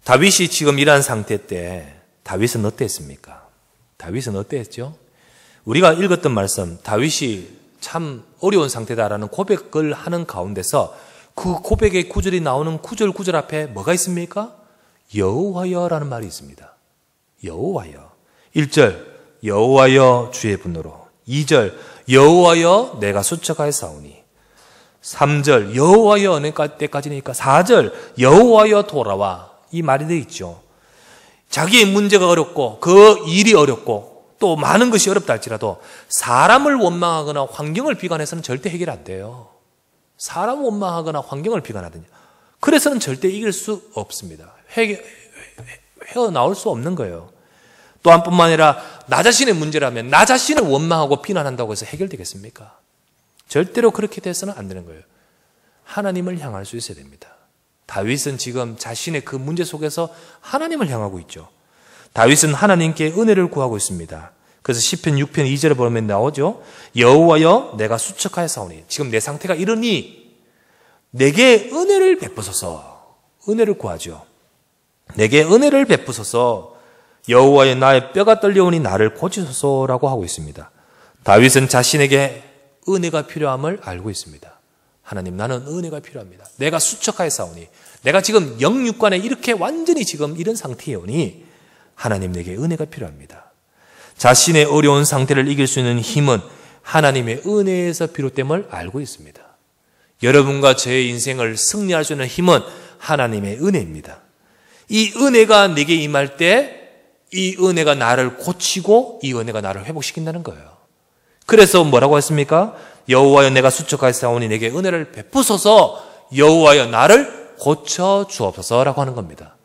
다윗이 지금 이러한 상태 때 다윗은 어땠습니까? 다윗은 어땠죠? 우리가 읽었던 말씀, 다윗이 참 어려운 상태다라는 고백을 하는 가운데서 그 고백의 구절이 나오는 구절 앞에 뭐가 있습니까? 여호와여라는 말이 있습니다. 여호와여. 1절 여호와여 주의 분노로, 2절 여호와여 내가 수척하였사오니, 3절 여호와여 어느 때까지니까, 4절 여호와여 돌아와. 이 말이 되어 있죠. 자기의 문제가 어렵고 그 일이 어렵고 또 많은 것이 어렵다 할지라도 사람을 원망하거나 환경을 비관해서는 절대 해결 안 돼요. 사람을 원망하거나 환경을 비관하든지 그래서는 절대 이길 수 없습니다. 헤어나올 수 없는 거예요. 또한 뿐만 아니라 나 자신의 문제라면 나 자신을 원망하고 비난한다고 해서 해결되겠습니까? 절대로 그렇게 돼서는 안 되는 거예요. 하나님을 향할 수 있어야 됩니다. 다윗은 지금 자신의 그 문제 속에서 하나님을 향하고 있죠. 다윗은 하나님께 은혜를 구하고 있습니다. 그래서 시편 6편 2절에 보면 나오죠. 여호와여 내가 수척하였사오니 지금 내 상태가 이러니 내게 은혜를 베푸소서. 은혜를 구하죠. 내게 은혜를 베푸소서. 여호와여 나의 뼈가 떨려오니 나를 고치소서라고 하고 있습니다. 다윗은 자신에게 은혜가 필요함을 알고 있습니다. 하나님 나는 은혜가 필요합니다. 내가 수척하였사오니 내가 지금 영육간에 이렇게 완전히 지금 이런 상태이오니 하나님 내게 은혜가 필요합니다. 자신의 어려운 상태를 이길 수 있는 힘은 하나님의 은혜에서 비롯됨을 알고 있습니다. 여러분과 저의 인생을 승리할 수 있는 힘은 하나님의 은혜입니다. 이 은혜가 내게 임할 때 이 은혜가 나를 고치고 이 은혜가 나를 회복시킨다는 거예요. 그래서 뭐라고 했습니까? 여호와여 내가 수척하였사오니 내게 은혜를 베푸소서. 여호와여 나를 고쳐 주옵소서라고 하는 겁니다.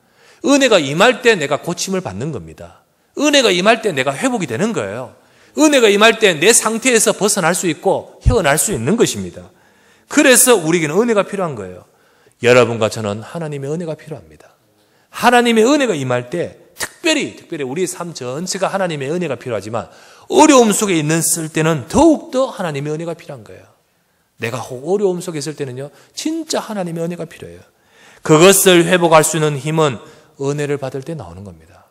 은혜가 임할 때 내가 고침을 받는 겁니다. 은혜가 임할 때 내가 회복이 되는 거예요. 은혜가 임할 때 내 상태에서 벗어날 수 있고 헤어날 수 있는 것입니다. 그래서 우리에게는 은혜가 필요한 거예요. 여러분과 저는 하나님의 은혜가 필요합니다. 하나님의 은혜가 임할 때 특별히 우리의 삶 전체가 하나님의 은혜가 필요하지만 어려움 속에 있을 때는 더욱더 하나님의 은혜가 필요한 거예요. 내가 어려움 속에 있을 때는요, 진짜 하나님의 은혜가 필요해요. 그것을 회복할 수 있는 힘은 은혜를 받을 때 나오는 겁니다.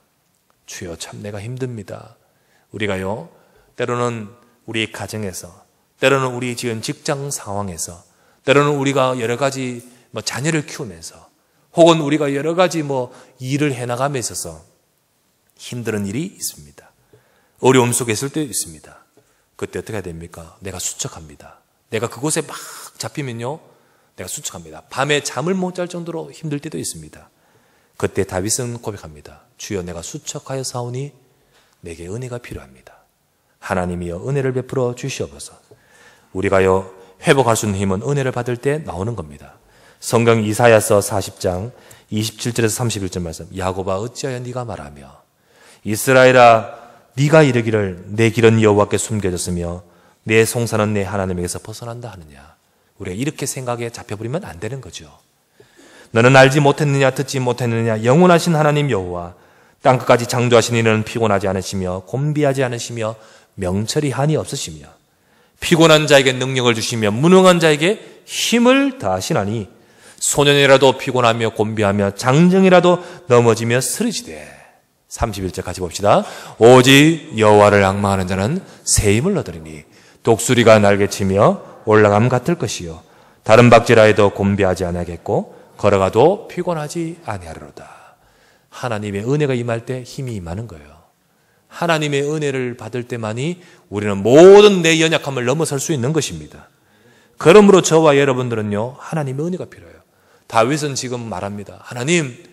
주여 참 내가 힘듭니다. 우리가요, 때로는 우리 가정에서, 때로는 우리 지금 직장 상황에서, 때로는 우리가 여러 가지 자녀를 키우면서, 혹은 우리가 여러 가지 일을 해나감에 있어서 힘든 일이 있습니다. 어려움 속에 있을 때 있습니다. 그때 어떻게 해야 됩니까? 내가 수척합니다. 내가 그곳에 막 잡히면요, 내가 수척합니다. 밤에 잠을 못 잘 정도로 힘들 때도 있습니다. 그때 다윗은 고백합니다. 주여 내가 수척하여 사오니 내게 은혜가 필요합니다. 하나님이여 은혜를 베풀어 주시옵소서. 우리가요 회복할 수 있는 힘은 은혜를 받을 때 나오는 겁니다. 성경 이사야서 40장 27절에서 31절 말씀. 야곱아 어찌하여 네가 말하며 이스라엘아 네가 이르기를 내 길은 여호와께 숨겨졌으며 내 송사는 내 하나님에게서 벗어난다 하느냐. 우리가 이렇게 생각에 잡혀버리면 안 되는 거죠. 너는 알지 못했느냐 듣지 못했느냐 영원하신 하나님 여호와 땅끝까지 창조하신 이는 피곤하지 않으시며 곤비하지 않으시며 명철이 한이 없으시며 피곤한 자에게 능력을 주시며 무능한 자에게 힘을 다하시나니 소년이라도 피곤하며 곤비하며 장정이라도 넘어지며 쓰러지되. 31절 같이 봅시다. 오직 여호와를 앙망하는 자는 새 힘을 얻으리니 독수리가 날개치며 올라감 같을 것이요 다른 박지라 해도 곤비하지 아니하겠고 걸어가도 피곤하지 아니하리로다. 하나님의 은혜가 임할 때 힘이 임하는 거예요. 하나님의 은혜를 받을 때만이 우리는 모든 내 연약함을 넘어설 수 있는 것입니다. 그러므로 저와 여러분들은요 하나님의 은혜가 필요해요. 다윗은 지금 말합니다. 하나님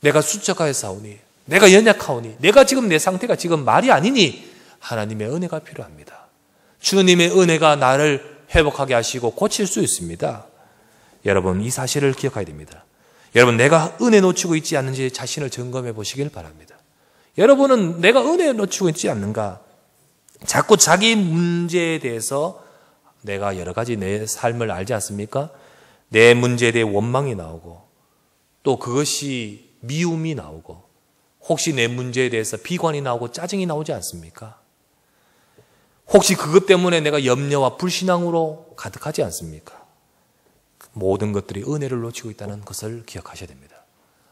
내가 수척하였사오니 내가 연약하오니 내가 지금 내 상태가 지금 말이 아니니 하나님의 은혜가 필요합니다. 주님의 은혜가 나를 회복하게 하시고 고칠 수 있습니다. 여러분 이 사실을 기억해야 됩니다. 여러분 내가 은혜 놓치고 있지 않는지 자신을 점검해 보시길 바랍니다. 여러분은 내가 은혜 놓치고 있지 않는가? 자꾸 자기 문제에 대해서 내가 여러 가지 내 삶을 알지 않습니까? 내 문제에 대해 원망이 나오고 또 그것이 미움이 나오고 혹시 내 문제에 대해서 비관이 나오고 짜증이 나오지 않습니까? 혹시 그것 때문에 내가 염려와 불신앙으로 가득하지 않습니까? 모든 것들이 은혜를 놓치고 있다는 것을 기억하셔야 됩니다.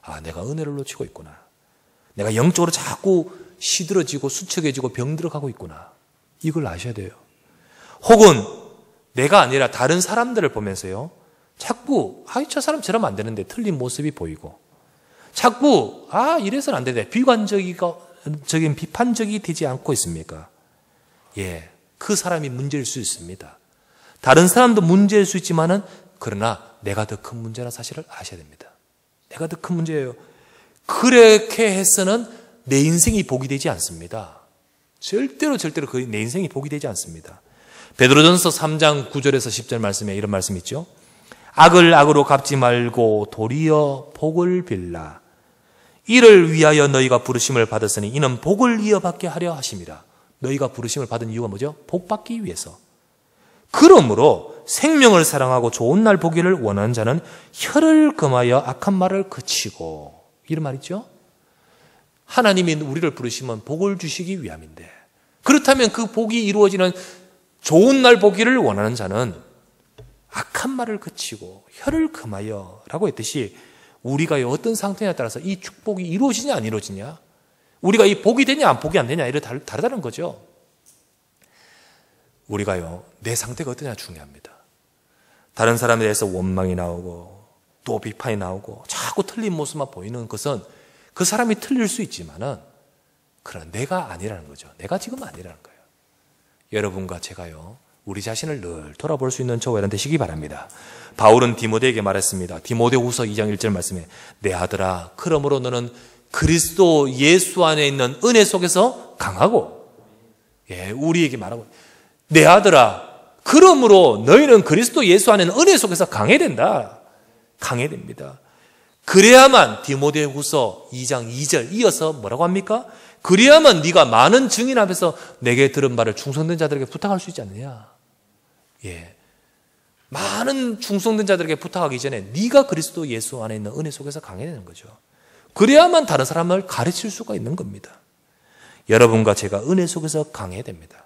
아, 내가 은혜를 놓치고 있구나. 내가 영적으로 자꾸 시들어지고 수척해지고 병들어가고 있구나. 이걸 아셔야 돼요. 혹은 내가 아니라 다른 사람들을 보면서요. 자꾸 저 사람 저러면 안 되는데 틀린 모습이 보이고 자꾸 이래서는 안 되는데 비관적인 비판적이 되지 않고 있습니까? 예, 그 사람이 문제일 수 있습니다. 다른 사람도 문제일 수 있지만은 그러나 내가 더 큰 문제라는 사실을 아셔야 됩니다. 내가 더 큰 문제예요. 그렇게 해서는 내 인생이 복이 되지 않습니다. 절대로 거의 내 인생이 복이 되지 않습니다. 베드로전서 3장 9절에서 10절 말씀에 이런 말씀이 있죠. 악을 악으로 갚지 말고 도리어 복을 빌라. 이를 위하여 너희가 부르심을 받았으니 이는 복을 이어받게 하려 하심이라. 너희가 부르심을 받은 이유가 뭐죠? 복 받기 위해서. 그러므로 생명을 사랑하고 좋은 날 보기를 원하는 자는 혀를 금하여 악한 말을 그치고, 이런 말이죠. 하나님이 우리를 부르시면 복을 주시기 위함인데, 그렇다면 그 복이 이루어지는 좋은 날 보기를 원하는 자는 악한 말을 그치고 혀를 금하여 라고 했듯이, 우리가 어떤 상태냐에 따라서 이 축복이 이루어지냐 안 이루어지냐, 우리가 이 복이 되냐 안 복이 안 되냐, 이래 다르다는 거죠. 우리가요, 내 상태가 어떠냐 중요합니다. 다른 사람에 대해서 원망이 나오고 또 비판이 나오고 자꾸 틀린 모습만 보이는 것은 그 사람이 틀릴 수 있지만은, 그러나 내가 아니라는 거죠. 내가 지금 아니라는 거예요. 여러분과 제가요, 우리 자신을 늘 돌아볼 수 있는 저와 여러분 되시기 바랍니다. 바울은 디모데에게 말했습니다. 디모데후서 2장 1절 말씀에, 내 아들아, 그러므로 너는 그리스도 예수 안에 있는 은혜 속에서 강하고, 우리에게 말하고, 내 아들아, 그러므로 너희는 그리스도 예수 안에 있는 은혜 속에서 강해야 된다. 강해야 됩니다. 그래야만, 디모데후서 2장 2절 이어서 뭐라고 합니까? 그래야만 네가 많은 증인 앞에서 내게 들은 말을 충성된 자들에게 부탁할 수 있지 않느냐. 많은 충성된 자들에게 부탁하기 전에 네가 그리스도 예수 안에 있는 은혜 속에서 강해야 되는 거죠. 그래야만 다른 사람을 가르칠 수가 있는 겁니다. 여러분과 제가 은혜 속에서 강해야 됩니다.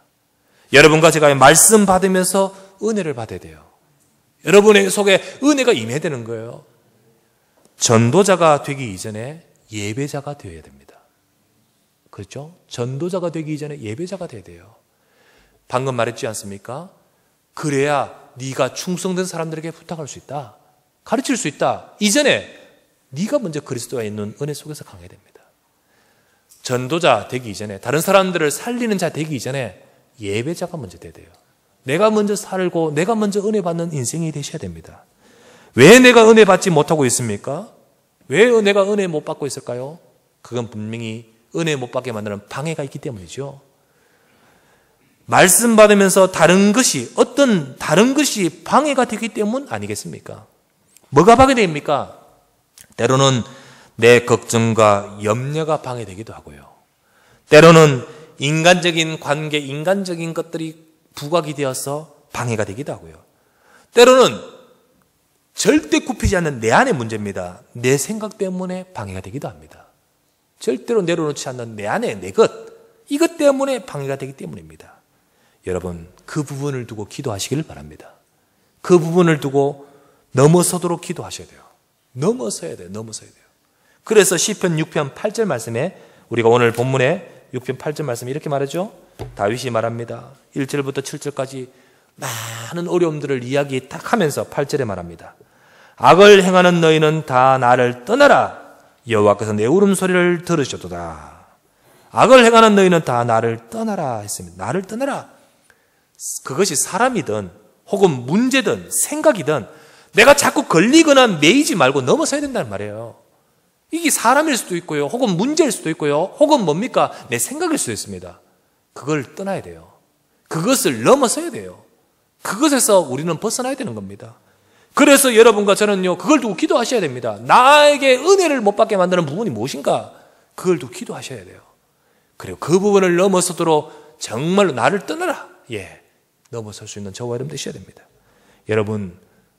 여러분과 제가 말씀 받으면서 은혜를 받아야 돼요. 여러분의 속에 은혜가 임해야 되는 거예요. 전도자가 되기 이전에 예배자가 되어야 됩니다. 그렇죠? 전도자가 되기 이전에 예배자가 되어야 돼요. 방금 말했지 않습니까? 그래야 네가 충성된 사람들에게 부탁할 수 있다. 가르칠 수 있다. 이전에 네가 먼저 그리스도가 있는 은혜 속에서 강해야 됩니다. 전도자 되기 이전에, 다른 사람들을 살리는 자 되기 이전에 예배자가 먼저 돼야 돼요. 내가 먼저 살고 내가 먼저 은혜 받는 인생이 되셔야 됩니다. 왜 내가 은혜 받지 못하고 있습니까? 왜 내가 은혜 못 받고 있을까요? 그건 분명히 은혜 못 받게 만드는 방해가 있기 때문이죠. 말씀 받으면서 어떤 다른 것이 방해가 되기 때문 아니겠습니까? 뭐가 방해됩니까? 때로는 내 걱정과 염려가 방해되기도 하고요. 때로는 인간적인 관계, 인간적인 것들이 부각이 되어서 방해가 되기도 하고요. 때로는 절대 굽히지 않는 내 안의 문제입니다. 내 생각 때문에 방해가 되기도 합니다. 절대로 내려놓지 않는 내 안의 내 것, 이것 때문에 방해가 되기 때문입니다. 여러분, 그 부분을 두고 기도하시기를 바랍니다. 그 부분을 두고 넘어서도록 기도하셔야 돼요. 넘어서야 돼요. 그래서 시편 6편 8절 말씀에, 우리가 오늘 본문에 6편 8절 말씀에 이렇게 말하죠. 다윗이 말합니다. 1절부터 7절까지 많은 어려움들을 이야기 딱 하면서 8절에 말합니다. 악을 행하는 너희는 다 나를 떠나라. 여호와께서 내 울음소리를 들으셨도다. 악을 행하는 너희는 다 나를 떠나라 했습니다. 나를 떠나라. 그것이 사람이든 혹은 문제든 생각이든 내가 자꾸 걸리거나 매이지 말고 넘어서야 된다는 말이에요. 이게 사람일 수도 있고요. 혹은 문제일 수도 있고요. 혹은 뭡니까? 내 생각일 수도 있습니다. 그걸 떠나야 돼요. 그것을 넘어서야 돼요. 그것에서 우리는 벗어나야 되는 겁니다. 그래서 여러분과 저는요, 그걸 두고 기도하셔야 됩니다. 나에게 은혜를 못 받게 만드는 부분이 무엇인가? 그걸 두고 기도하셔야 돼요. 그리고 그 부분을 넘어서도록 정말로 나를 떠나라. 넘어설 수 있는 저와 여러분 되셔야 됩니다. 여러분,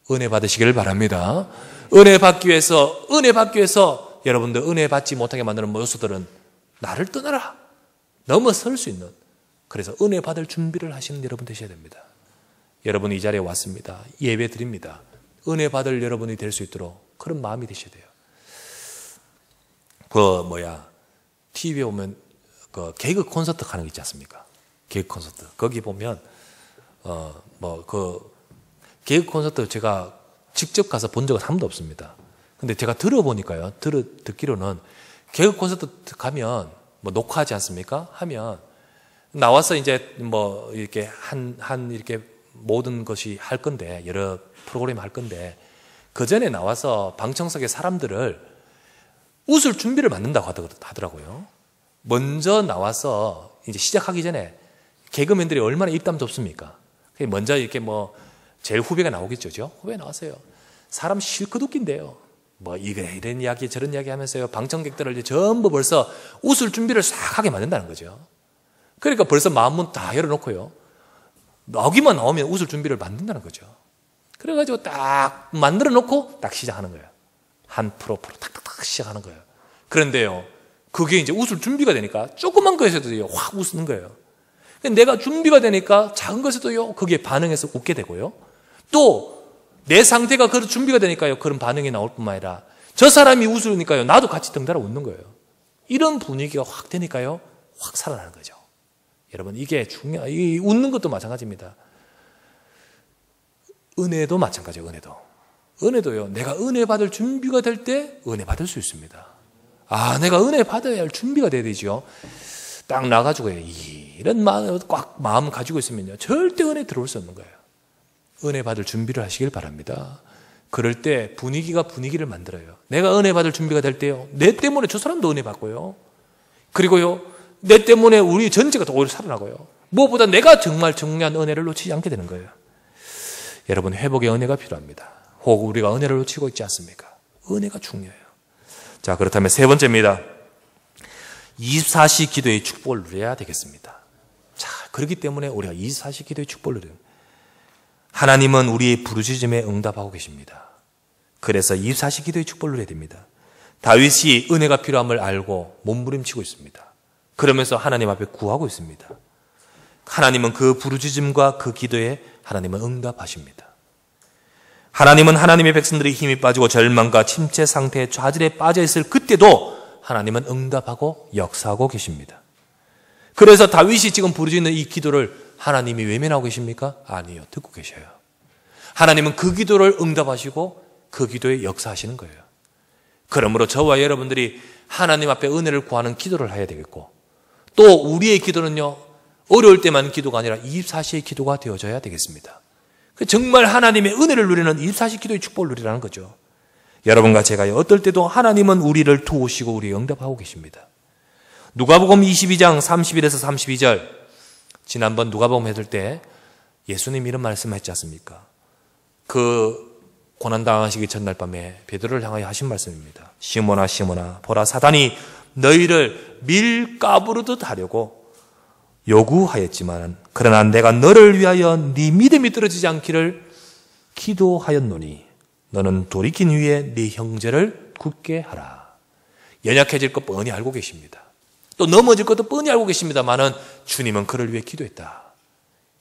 은혜 받으시기를 바랍니다. 은혜 받기 위해서 여러분들 은혜 받지 못하게 만드는 요소들은 나를 떠나라. 넘어설 수 있는, 그래서 은혜 받을 준비를 하시는 여러분 되셔야 됩니다. 여러분 이 자리에 왔습니다. 예배 드립니다. 은혜 받을 여러분이 될 수 있도록 그런 마음이 되셔야 돼요. TV에 보면 개그 콘서트 하는 거 있지 않습니까? 개그 콘서트. 거기 보면 개그 콘서트 제가 직접 가서 본 적은 한 번도 없습니다. 근데 제가 들어보니까요, 듣기로는 개그 콘서트 가면 녹화하지 않습니까? 하면 나와서 이제 이렇게 이렇게 모든 것이 할 건데, 여러 프로그램 할 건데, 그 전에 나와서 방청석의 사람들을 웃을 준비를 만든다고 하더라고요. 먼저 나와서 이제 시작하기 전에 개그맨들이 얼마나 입담 좁습니까? 먼저 이렇게 제일 후배가 나오겠죠. 후배 나왔어요. 사람 실컷 웃긴대요. 이런 이야기 저런 이야기 하면서요. 방청객들을 이제 전부 벌써 웃을 준비를 싹 하게 만든다는 거죠. 그러니까 벌써 마음문 다 열어놓고요. 나오기만 나오면 웃을 준비를 만든다는 거죠. 그래가지고 딱 만들어 놓고 딱 시작하는 거예요. 한 프로 탁탁탁 시작하는 거예요. 그런데요, 그게 이제 웃을 준비가 되니까 조그만 것에서도 확 웃는 거예요. 내가 준비가 되니까 작은 것에도요, 거기에 반응해서 웃게 되고요. 또 내 상태가 그런 준비가 되니까요, 그런 반응이 나올 뿐만 아니라 저 사람이 웃으니까요, 나도 같이 덩달아 웃는 거예요. 이런 분위기가 확 되니까요, 확 살아나는 거죠. 여러분, 이게 이 웃는 것도 마찬가지입니다. 은혜도 마찬가지예요. 은혜도요, 내가 은혜 받을 준비가 될 때 은혜 받을 수 있습니다. 내가 은혜 받아야 할 준비가 돼야 되죠. 딱 나가지고 이런 마음 가지고 있으면요, 절대 은혜 들어올 수 없는 거예요. 은혜 받을 준비를 하시길 바랍니다. 그럴 때 분위기가 분위기를 만들어요. 내가 은혜 받을 준비가 될 때요, 내 때문에 저 사람도 은혜 받고요. 그리고요, 내 때문에 우리 전체가 더 오히려 살아나고요. 무엇보다 내가 정말 중요한 은혜를 놓치지 않게 되는 거예요. 여러분, 회복의 은혜가 필요합니다. 혹 우리가 은혜를 놓치고 있지 않습니까? 은혜가 중요해요. 자, 그렇다면 세 번째입니다. 24시 기도의 축복을 누려야 되겠습니다. 자, 그렇기 때문에 우리가 24시 기도의 축복을 누려요. 하나님은 우리의 부르짖음에 응답하고 계십니다. 그래서 24시 기도의 축복을 누려야 됩니다. 다윗이 은혜가 필요함을 알고 몸부림치고 있습니다. 그러면서 하나님 앞에 구하고 있습니다. 하나님은 그 부르짖음과 그 기도에 하나님은 응답하십니다. 하나님은 하나님의 백성들이 힘이 빠지고 절망과 침체 상태에 좌절에 빠져 있을 그때도 하나님은 응답하고 역사하고 계십니다. 그래서 다윗이 지금 부르짖는 이 기도를 하나님이 외면하고 계십니까? 아니요, 듣고 계셔요. 하나님은 그 기도를 응답하시고 그 기도에 역사하시는 거예요. 그러므로 저와 여러분들이 하나님 앞에 은혜를 구하는 기도를 해야 되겠고, 또 우리의 기도는요, 어려울 때만 기도가 아니라 24시의 기도가 되어져야 되겠습니다. 정말 하나님의 은혜를 누리는 24시 기도의 축복을 누리라는 거죠. 여러분과 제가요, 어떨 때도 하나님은 우리를 도우시고 우리에 응답하고 계십니다. 누가복음 22장 31에서 32절, 지난번 누가복음 했을 때 예수님 이런 말씀하셨지 않습니까? 그 고난당하시기 전날 밤에 베드로를 향하여 하신 말씀입니다. 시몬아 시몬아, 보라 사단이 너희를 밀가부르듯 하려고 요구하였지만 그러나 내가 너를 위하여 네 믿음이 떨어지지 않기를 기도하였노니 너는 돌이킨 후에 네 형제를 굳게 하라. 연약해질 것 뻔히 알고 계십니다. 또 넘어질 것도 뻔히 알고 계십니다만은 주님은 그를 위해 기도했다.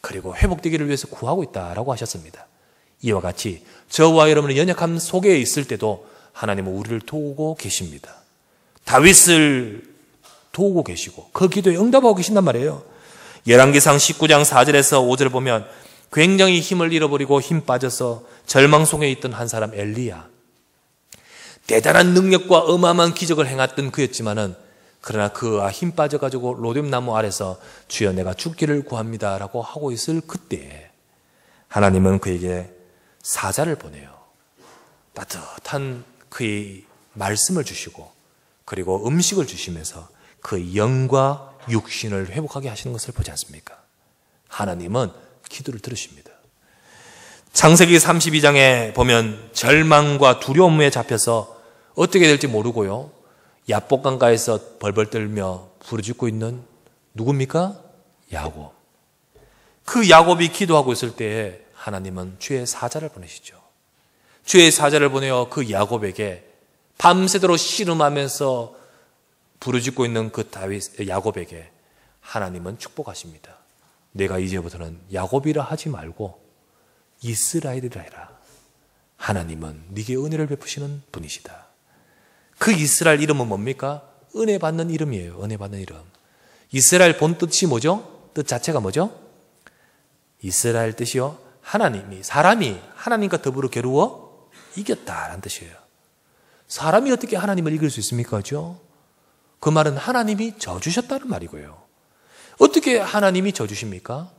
그리고 회복되기를 위해서 구하고 있다라고 하셨습니다. 이와 같이 저와 여러분의 연약함 속에 있을 때도 하나님은 우리를 도우고 계십니다. 다윗을 도우고 계시고 그 기도에 응답하고 계신단 말이에요. 열왕기상 19장 4절에서 5절 보면 굉장히 힘을 잃어버리고 힘 빠져서 절망 속에 있던 한 사람 엘리야. 대단한 능력과 어마어마한 기적을 행했던 그였지만은 그러나 그가 힘 빠져가지고 로뎀나무 아래서 주여 내가 죽기를 구합니다 라고 하고 있을 그때 하나님은 그에게 사자를 보내요. 따뜻한 그의 말씀을 주시고 그리고 음식을 주시면서 그 영과 육신을 회복하게 하시는 것을 보지 않습니까? 하나님은 기도를 들으십니다. 창세기 32장에 보면 절망과 두려움에 잡혀서 어떻게 될지 모르고요, 야복강가에서 벌벌 떨며 부르짖고 있는 누굽니까? 야곱. 그 야곱이 기도하고 있을 때에 하나님은 주의 사자를 보내시죠. 주의 사자를 보내어 그 야곱에게 밤새도록 씨름하면서 부르짖고 있는 그 야곱에게 하나님은 축복하십니다. 내가 이제부터는 야곱이라 하지 말고 이스라엘이라 해라. 하나님은 네게 은혜를 베푸시는 분이시다. 그 이스라엘 이름은 뭡니까? 은혜 받는 이름이에요. 은혜 받는 이름. 이스라엘 본 뜻이 뭐죠? 뜻 자체가 뭐죠? 이스라엘 뜻이요, 사람이 하나님과 더불어 겨루어 이겼다라는 뜻이에요. 사람이 어떻게 하나님을 이길 수 있습니까? 그죠? 그 말은 하나님이 져주셨다는 말이고요. 어떻게 하나님이 져주십니까?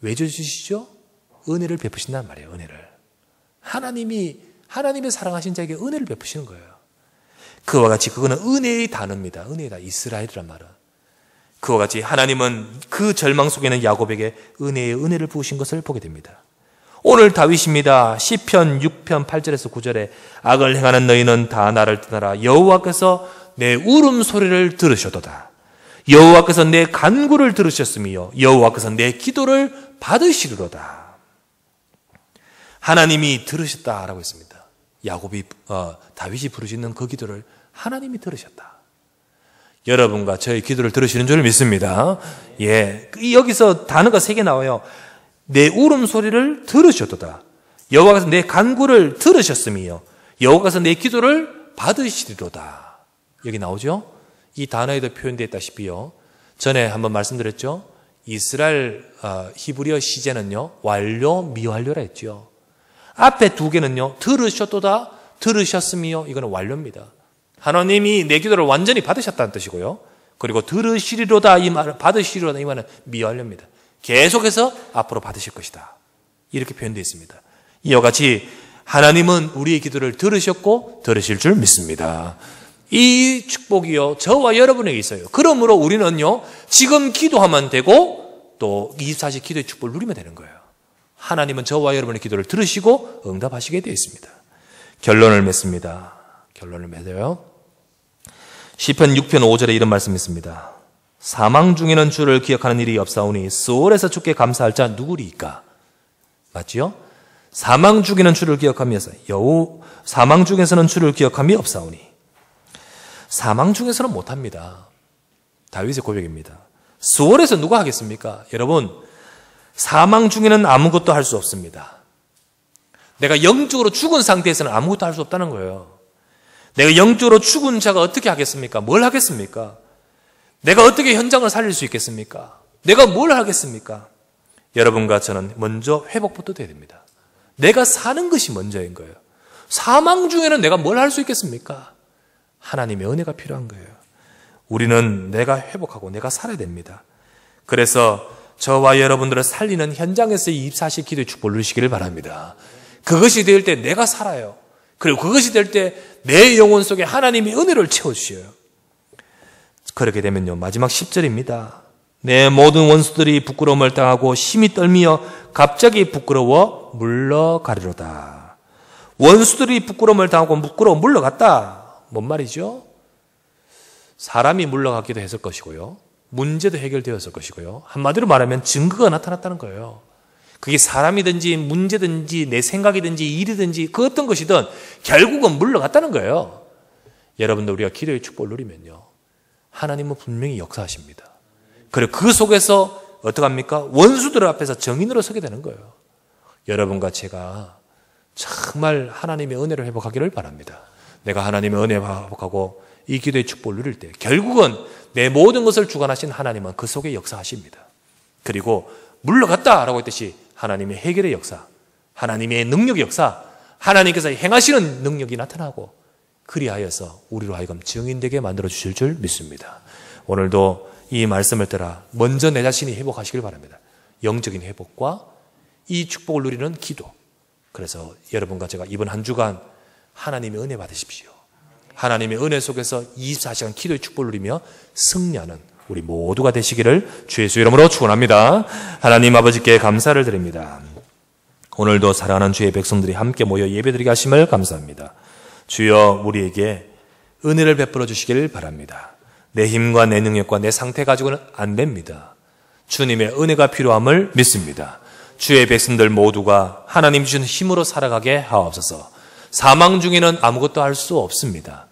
왜 져주시죠? 은혜를 베푸신다는 말이에요. 은혜를. 하나님의 사랑하신 자에게 은혜를 베푸시는 거예요. 그와 같이 그거는 은혜의 단어입니다. 은혜의 단어, 이스라엘이란 말은. 그와 같이 하나님은 그 절망 속에는 야곱에게 은혜의 은혜를 부으신 것을 보게 됩니다. 오늘 다윗입니다. 시편 6편 8절에서 9절에 악을 행하는 너희는 다 나를 떠나라. 여호와께서 내 울음소리를 들으셨도다. 여호와께서 내 간구를 들으셨으며 여호와께서 내 기도를 받으시리로다. 하나님이 들으셨다라고 했습니다. 다윗이 부르짖는 그 기도를 하나님이 들으셨다. 여러분과 저의 기도를 들으시는 줄 믿습니다. 예, 여기서 단어가 3개 나와요. 내 울음소리를 들으셨도다. 여호와께서 내 간구를 들으셨으며 여호와께서 내 기도를 받으시리로다. 여기 나오죠? 이 단어에도 표현되어 있다시피요. 전에 한번 말씀드렸죠? 이스라엘 히브리어 시제는요, 완료, 미완료라 했죠. 앞에 2개는요, 들으셨도다, 들으셨으며, 이거는 완료입니다. 하나님이 내 기도를 완전히 받으셨다는 뜻이고요. 그리고 들으시리로다, 이 말은, 받으시리로다, 이 말은 미완료입니다. 계속해서 앞으로 받으실 것이다. 이렇게 표현되어 있습니다. 이와 같이 하나님은 우리의 기도를 들으셨고 들으실 줄 믿습니다. 이 축복이요, 저와 여러분에게 있어요. 그러므로 우리는요, 지금 기도하면 되고 또 24시 기도의 축복을 누리면 되는 거예요. 하나님은 저와 여러분의 기도를 들으시고 응답하시게 되어 있습니다. 결론을 맺습니다. 결론을 맺어요. 시편 6편 5절에 이런 말씀이 있습니다. 사망 중에는 주를 기억하는 일이 없사오니 수월에서 주께 감사할 자 누구리이까? 맞지요? 사망 중에는 주를 기억하면서 사망 중에서는 주를 기억함이 없사오니, 사망 중에서는 못합니다. 다윗의 고백입니다. 수월에서 누가 하겠습니까? 여러분, 사망 중에는 아무것도 할 수 없습니다. 내가 영적으로 죽은 상태에서는 아무것도 할 수 없다는 거예요. 내가 영적으로 죽은 자가 어떻게 하겠습니까? 뭘 하겠습니까? 내가 어떻게 현장을 살릴 수 있겠습니까? 내가 뭘 하겠습니까? 여러분과 저는 먼저 회복부터 돼야 됩니다. 내가 사는 것이 먼저인 거예요. 사망 중에는 내가 뭘 할 수 있겠습니까? 하나님의 은혜가 필요한 거예요. 우리는 내가 회복하고 내가 살아야 됩니다. 그래서 저와 여러분들을 살리는 현장에서 24시 기도의 축복을 누리시기를 바랍니다. 그것이 될 때 내가 살아요. 그리고 그것이 될 때 내 영혼 속에 하나님의 은혜를 채워주셔요. 그렇게 되면요, 마지막 10절입니다. 내 모든 원수들이 부끄러움을 당하고 심히 떨미어 갑자기 부끄러워 물러가리로다. 원수들이 부끄러움을 당하고 부끄러워 물러갔다. 뭔 말이죠? 사람이 물러가기도 했을 것이고요, 문제도 해결되었을 것이고요, 한마디로 말하면 증거가 나타났다는 거예요. 그게 사람이든지 문제든지 내 생각이든지 일이든지 그 어떤 것이든 결국은 물러갔다는 거예요. 여러분들, 우리가 기도의 축복을 누리면요, 하나님은 분명히 역사하십니다. 그리고 그 속에서 어떡합니까? 원수들 앞에서 정인으로 서게 되는 거예요. 여러분과 제가 정말 하나님의 은혜를 회복하기를 바랍니다. 내가 하나님의 은혜를 회복하고 이 기도의 축복을 누릴 때 결국은 내 모든 것을 주관하신 하나님은 그 속에 역사하십니다. 그리고 물러갔다라고 했듯이 하나님의 해결의 역사, 하나님의 능력의 역사, 하나님께서 행하시는 능력이 나타나고, 그리하여서 우리로 하여금 증인되게 만들어주실 줄 믿습니다. 오늘도 이 말씀을 따라 먼저 내 자신이 회복하시길 바랍니다. 영적인 회복과 이 축복을 누리는 기도. 그래서 여러분과 제가 이번 한 주간 하나님의 은혜 받으십시오. 하나님의 은혜 속에서 24시간 기도의 축복을 누리며 승리하는 우리 모두가 되시기를 주 예수 이름으로 축원합니다. 하나님 아버지께 감사를 드립니다. 오늘도 사랑하는 주의 백성들이 함께 모여 예배드리게 하심을 감사합니다. 주여, 우리에게 은혜를 베풀어 주시기를 바랍니다. 내 힘과 내 능력과 내 상태 가지고는 안 됩니다. 주님의 은혜가 필요함을 믿습니다. 주의 백성들 모두가 하나님 주신 힘으로 살아가게 하옵소서. 사망 중에는 아무것도 할 수 없습니다.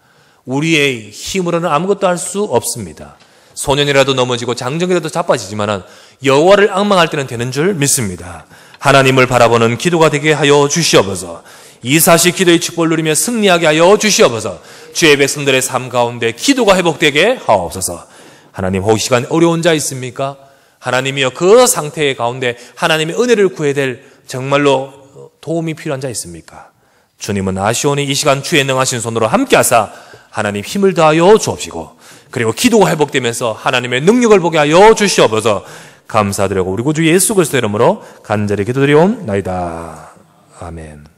우리의 힘으로는 아무것도 할 수 없습니다. 소년이라도 넘어지고 장정이라도 자빠지지만 여호와를 앙망할 때는 되는 줄 믿습니다. 하나님을 바라보는 기도가 되게 하여 주시옵소서. 24시 기도의 축복을 누리며 승리하게 하여 주시옵소서. 주의 백성들의 삶 가운데 기도가 회복되게 하옵소서. 하나님, 혹시 시간 어려운 자 있습니까? 하나님이여, 그 상태 가운데 하나님의 은혜를 구해야 될 정말로 도움이 필요한 자 있습니까? 주님은 아시오니 이 시간 주의 능하신 손으로 함께 하사 하나님 힘을 다하여 주옵시고, 그리고 기도가 회복되면서 하나님의 능력을 보게 하여 주시옵소서. 감사드리고 우리 구주 예수 그리스도의 이름으로 간절히 기도드리옵나이다. 아멘.